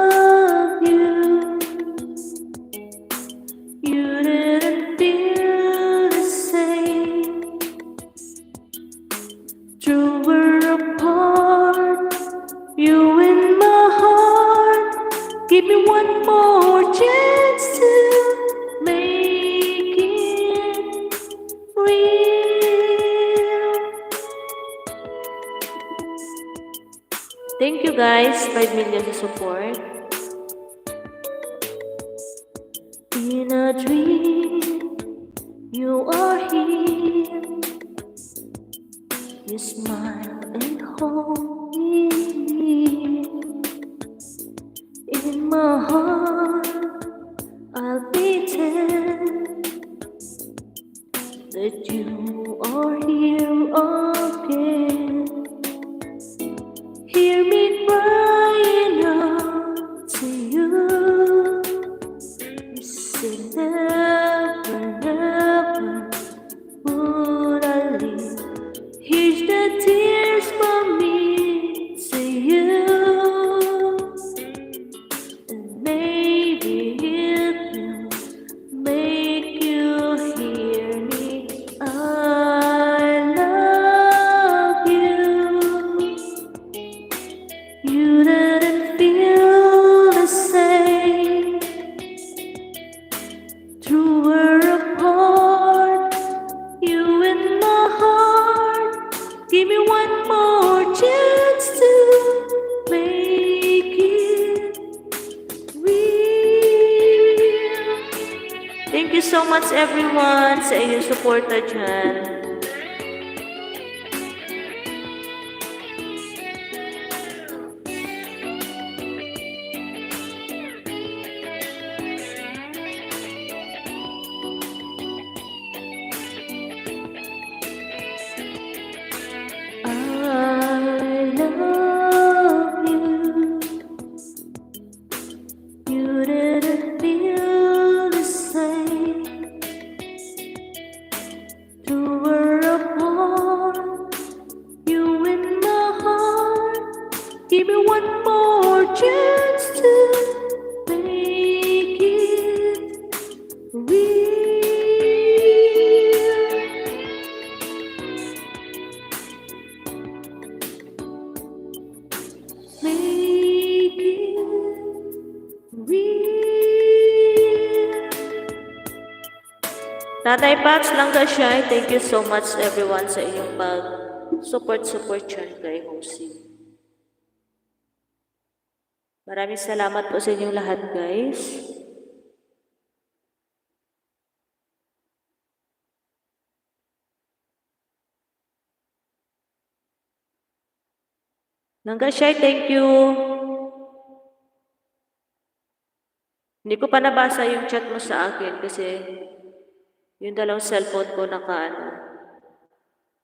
You in my heart, give me one more chance to make it real. Thank you guys, 5 million sa support. In a dream, you are here. You smile and hold me near. In my heart, I'll pretend that you are here again. Hear me crying out to you. You say never, never would I leave. Here's the tears from me to you. And maybe it will make you hear me. I love you. You didn't feel the same. True, we're apart. You in my heart. Give me one more chance to make it real. Thank you so much everyone sa inyong suporta dyan. I love you. You didn't feel the same. Two were apart. You in my heart. Give me one more chance to make it real. Make it real. Tatay Pax Langga Shy, thank you so much everyone sa inyong support dyan kay Jose. Maraming salamat po sa inyong lahat guys. Langga Shy, thank you. Hindi ko pa nabasa yung chat mo sa akin kasi yung dalawang cellphone ko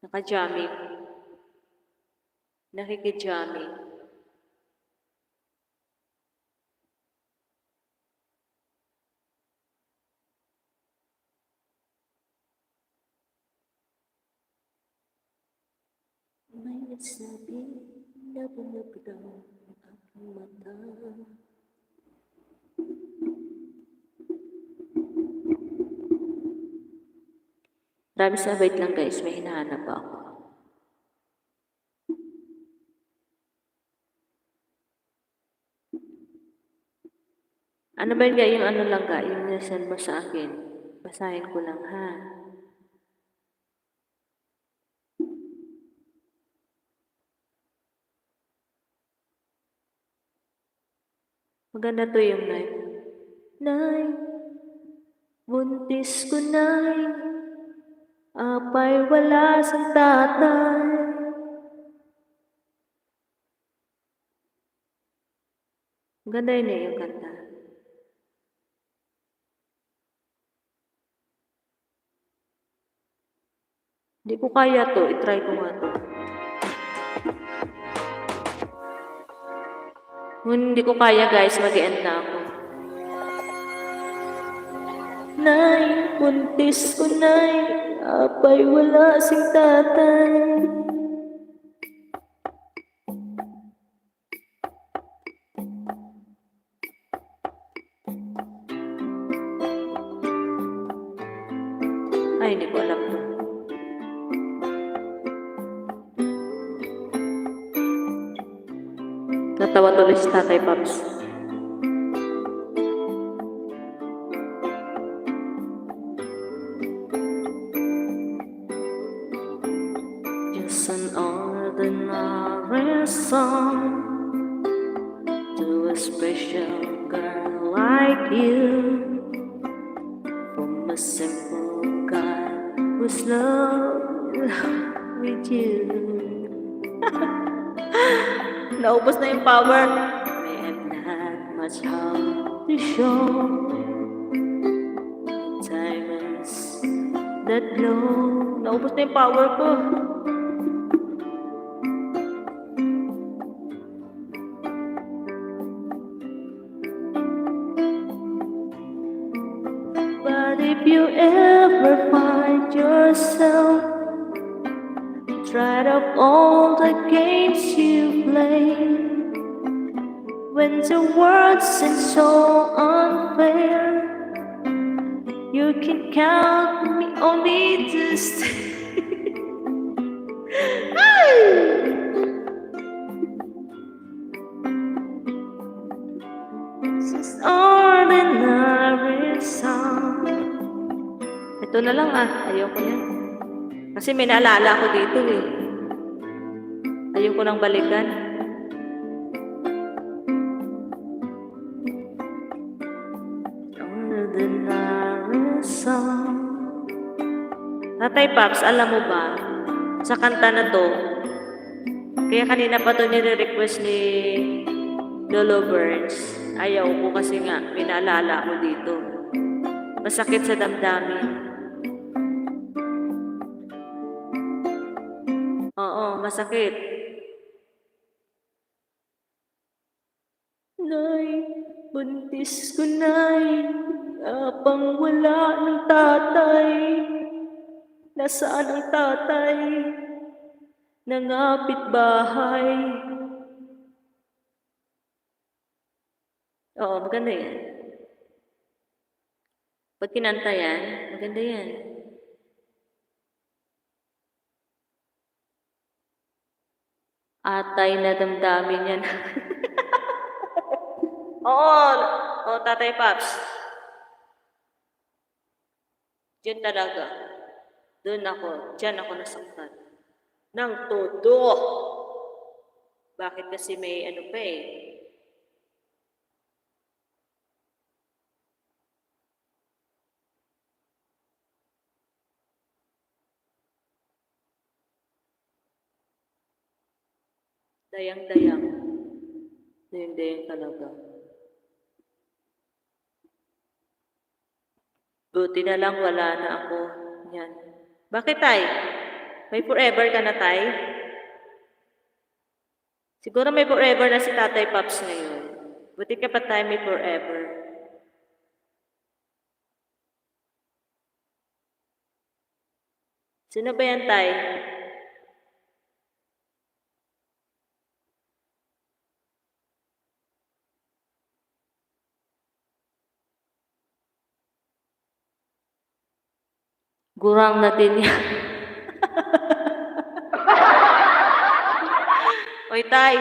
naka-jamming. Nakiki-jamming. May nagsabi na bumagdaw ang aking mata. Maraming sa wait lang guys, may hinahanap ako. Ano ba yung ano lang ga, yung nasend mo sa akin? Basahin ko lang ha. Maganda to yung Nay. Nay, buntis ko Nay, apay wala sa tatay. Maganda yun yung kanta. Hindi ko kaya to, itry ko nga to. Kung hindi ko kaya guys, mag-end na ako. Nay, buntis ko Nay, apay wala sing tatay. Ay, hindi ko alam to. Natawa tuloy si Tatay Pops. Just an ordinary song to a special girl like you, from a simple guy who's love with you. Naubos na yung power. May have not much how to show. Diamonds that glow. Naubos na yung power ko. But if you ever find yourself tired of all the games you play, when the world seems so unfair, you can count on me to stay. Just ordinary song. Ito na lang ayoko yan. Kasi may naalala ko dito eh. Ayoko nang balikan. Ordinary song. Tatay Pops, alam mo ba, sa kanta na to, kaya kanina pa to nire-request ni Lolo Burns. Ayaw ko kasi nga, may naalala ko dito. Masakit sa damdamin. Oo, masakit. Nay, buntis ko nay, apang wala ng tatay. Nasaan ang tatay? Nangapit bahay. Oo, maganda yan. Pag kinanta yan, maganda yan. Atay na damdamin yan. Oo, Tatay Pops. Diyan talaga. Diyan ako nasaktan. Nang todo. Bakit kasi may ano pa eh. Dayang-dayang. Dayang-dayang talaga. Buti na lang wala na ako. Yan. Bakit tay? May forever ka na tay? Siguro may forever na si Tatay Pops ngayon. Buti ka pa tayo may forever. Sino ba yan tay? Gurang natin yan. Oy, tay.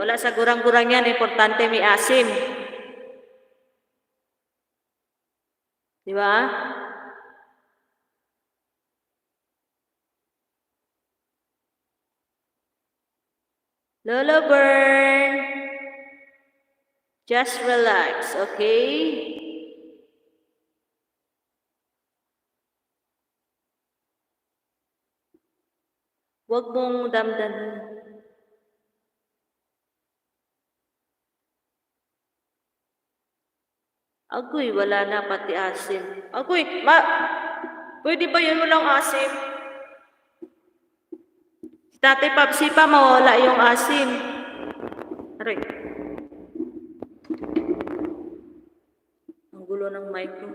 Wala sa gurang-gurang yan. Importante may asim. Di ba? Lolo Burn. Just relax, okay? Huwag mong damdamin. Agoy, wala na pati asim. Agoy, pwede ba yun walang asim? Si Tatay Papsi pa, mawala yung asim. Aray. Ang gulo ng mic ko.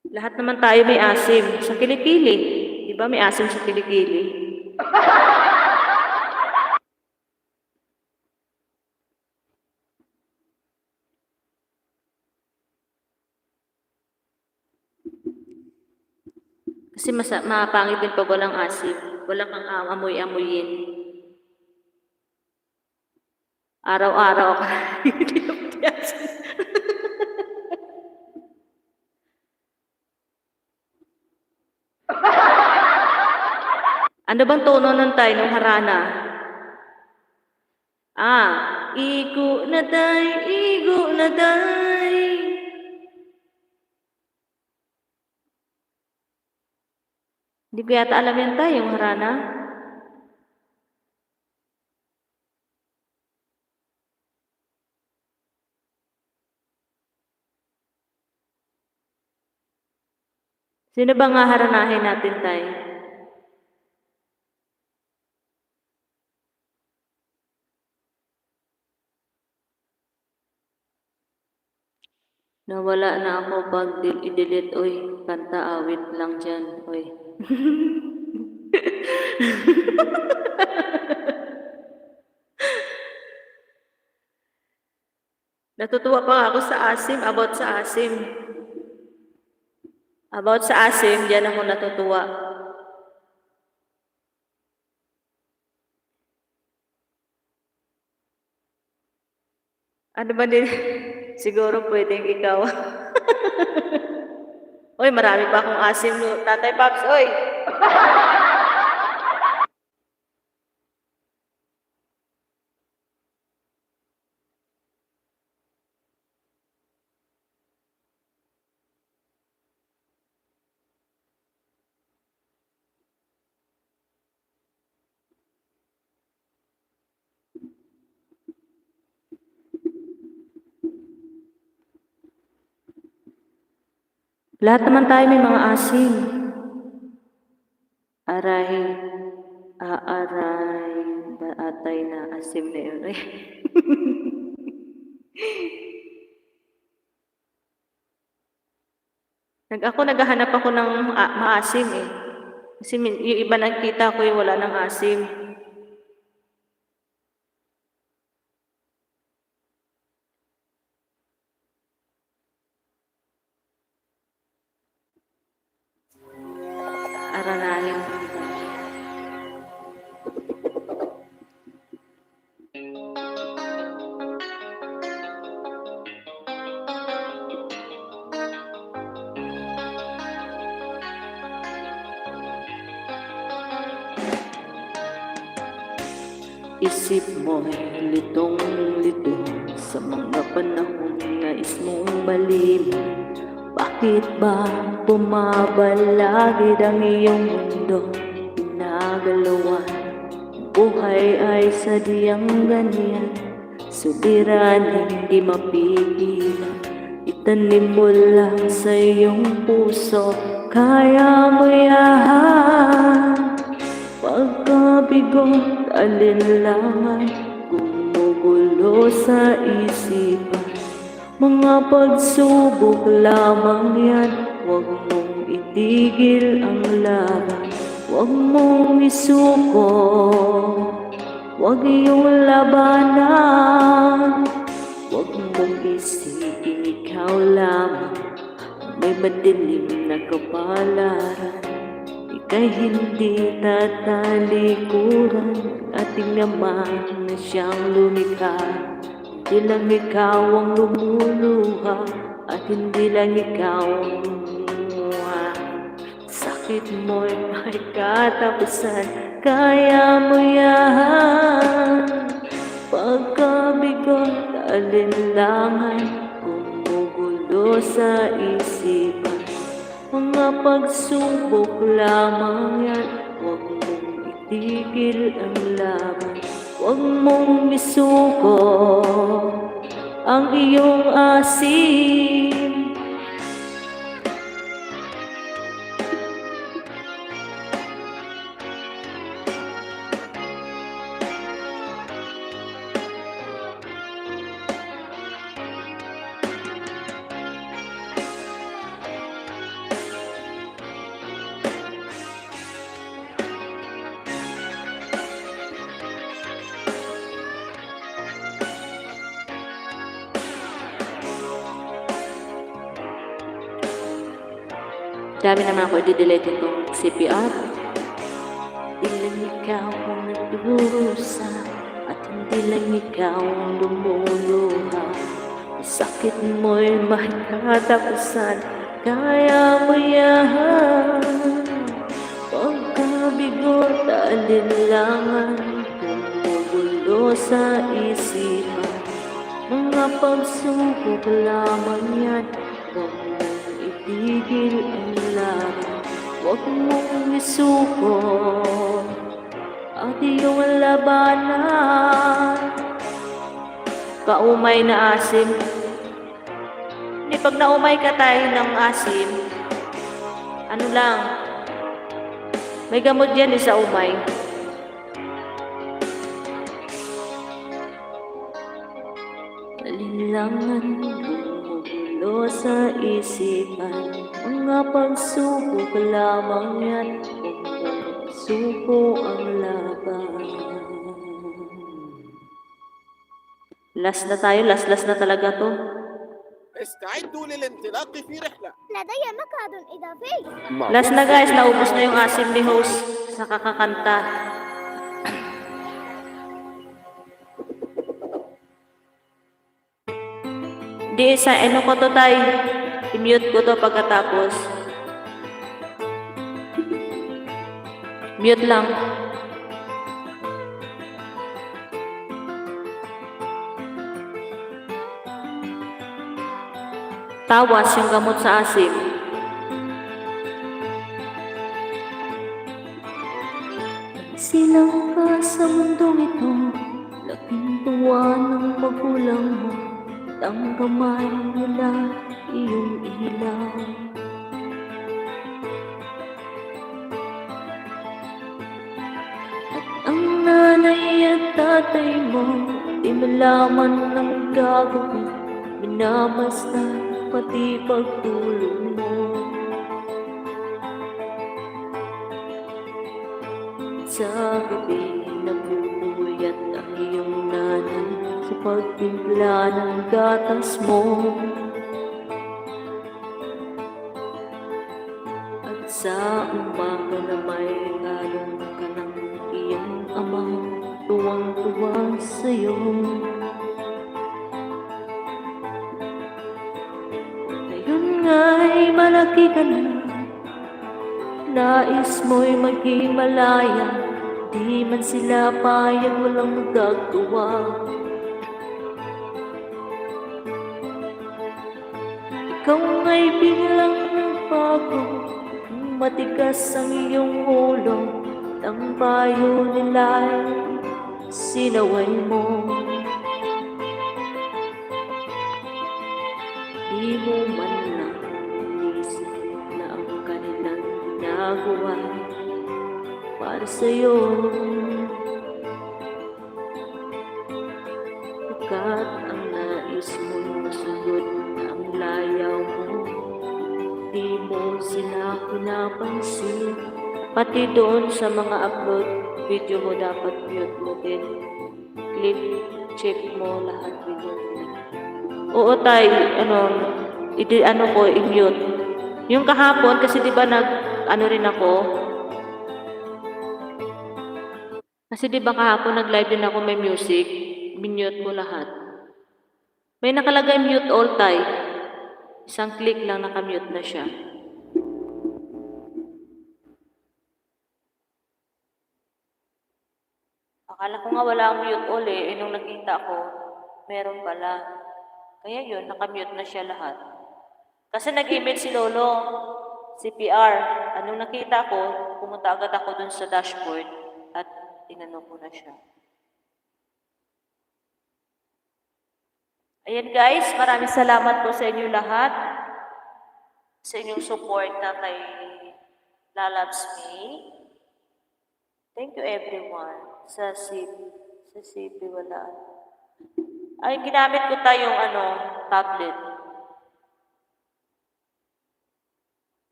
Lahat naman tayo may asim sa kilikili. Di ba may asim sa kilikili? Kasi mapangit din pag walang asim. Wala kang amoy-amoyin. Araw-araw ka. Ano bang tono nun tayo nung harana? Igo na day, igo na day. Hindi ko yata alam yan tayo, yung harana. Sino ba nga haranahin natin tayo? Nawala na ako pag i-delete. Uy, kanta awit lang dyan. Uy. Natutuwa pa ako sa asim, about sa asim. About sa asim, diyan ako natutuwa. Ano ba din? Siguro pwedeng ikaw. Uy, marami pa akong asim. No? Tatay Pops, oy! Lahat naman tayo may mga asim. Aray, aaray, atay na asim na yun. Naghahanap ako ng maasim eh. Kasi yung iba nakita ko yung wala ng asim. Aranahin. Isip mo'y litong-lito sa mga panahong nais mong malimot. Bakit ba bumabalagid ang iyong mundo? Pinagalawan, buhay ay sadyang ganyan. Suliran, hindi mapigilan. Itanim mo lang sa iyong puso, kaya mo yan. Pagkabigot, alinlangan, gumugulo sa isipan. Mga pagsubok lamang yan, huwag mong itigil ang laban. Huwag mong isuko, huwag iyong labanan. Huwag mong isipin ikaw lamang, may madilim na kapalaran. Ika'y hindi tatalikuran, ating naman na siyang lumikha. Hindi lang ikaw ang lumuluha, at hindi lang ikaw ang lumuha. Sakit mo'y may katapusan, kaya mo yan. Pagkabigot, alinlangan, gumugulo sa isipan. Mga pagsubok lamang yan, huwag mong itigil ang laban. Huwag mong isuko ang iyong asim. Dami naman ako i-delete itong CPR. Hindi lang ikaw ang nagdurusa at hindi lang ikaw ang lumuluha. Sakit mo'y makikatapusan, kaya mo yan. Pagkabigo, alinlangan, bumubulo sa isipan. Mga pagsubok lamang yan, huwag mong itigil ang laban. Huwag mong isuko ang iyong labanan. Kaumay na asim. Hindi, pag naumay ka tayo ng asim, ano lang, may gamot yan sa umay. Alinlangan, bumubulo sa isipan. Mga pagsubok lamang yan, huwag mong isuko ang laban. Last na tayo, last na talaga to. استعدوا للانطلاق في رحلة. لدي مقعد إضافي. Last na guys, naubos na yung asim ni host sa kakakanta. Di sa ano ko to tayo, i-mute ko to pagkatapos. Mute lang. Tawas yung gamot sa asim. Silang ka sa mundong ito, laking tuwa ng magulang mo. Ang kamay nila iyong ilaw. At ang nanay at tatay mo, di malaman ng gagawin. Minamasta pati pagtulong mo. Sa gabi napupuyat ang iyong nanay sa pagtimpla ng gatas mo. At sa umaga na may lalong ka ng iyong ama, tuwang-tuwa sa'yo. Ngayon nga'y malaki ka na, nais mo'y maging malaya, di man sila payag, walang magagawa. Ikaw nga'y biglang nagbago, matigas ang iyong ulo, ang payo nila'y sinaway mo. Di mo man lang inisip na ang kanilang ginagawa para sa'yo. Pagkat ang nais mo'y masunod ang layaw mo, di mo sila pinapansin. Pati doon sa mga upload video mo, dapat mute mo din. Click, check mo lahat video mo. Oo tay, i-mute. Yung kahapon, kasi di ba rin ako? Kasi di ba kahapon nag-live din ako, may music. Minute ko lahat. May nakalagay mute all tay. Isang click lang nakamute na siya. Akala ko nga wala ang mute all nung nakita ko, meron pala. Kaya yun, nakamute na siya lahat. Kasi nag-email si Lolo, CPR. Anong nakita ko, pumunta agad ako dun sa dashboard at tinanong ko na siya. Ayan guys, maraming salamat po sa inyo lahat. Sa inyong support na kay Lalabs Me. Thank you everyone. Sa CP wala. Ay, ginamit ko tayong tablet.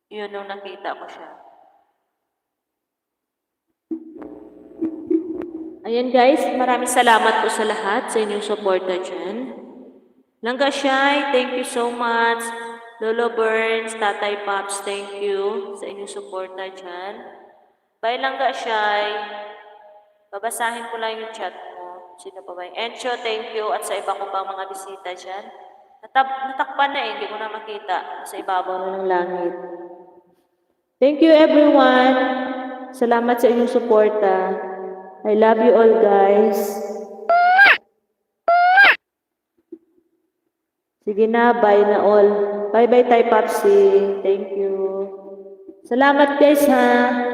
Yun nung nakita ko siya. Ayan guys, maraming salamat po sa lahat sa inyong suporta dyan. Langga Shai, thank you so much. Lolo Burns, Tatay Pops, thank you sa inyong suporta dyan. Bye lang ga, Shy. Babasahin ko lang yung chat mo. Sino pa ba? Encho, thank you. At sa iba ko pang mga bisita dyan. Natakpan na hindi ko na makita. Sa ibabaw na ng langit. Thank you everyone. Salamat sa inyong suporta. I love you all guys. Sige na, bye na all. Bye-bye, Tay Popsi. Thank you. Salamat guys ha.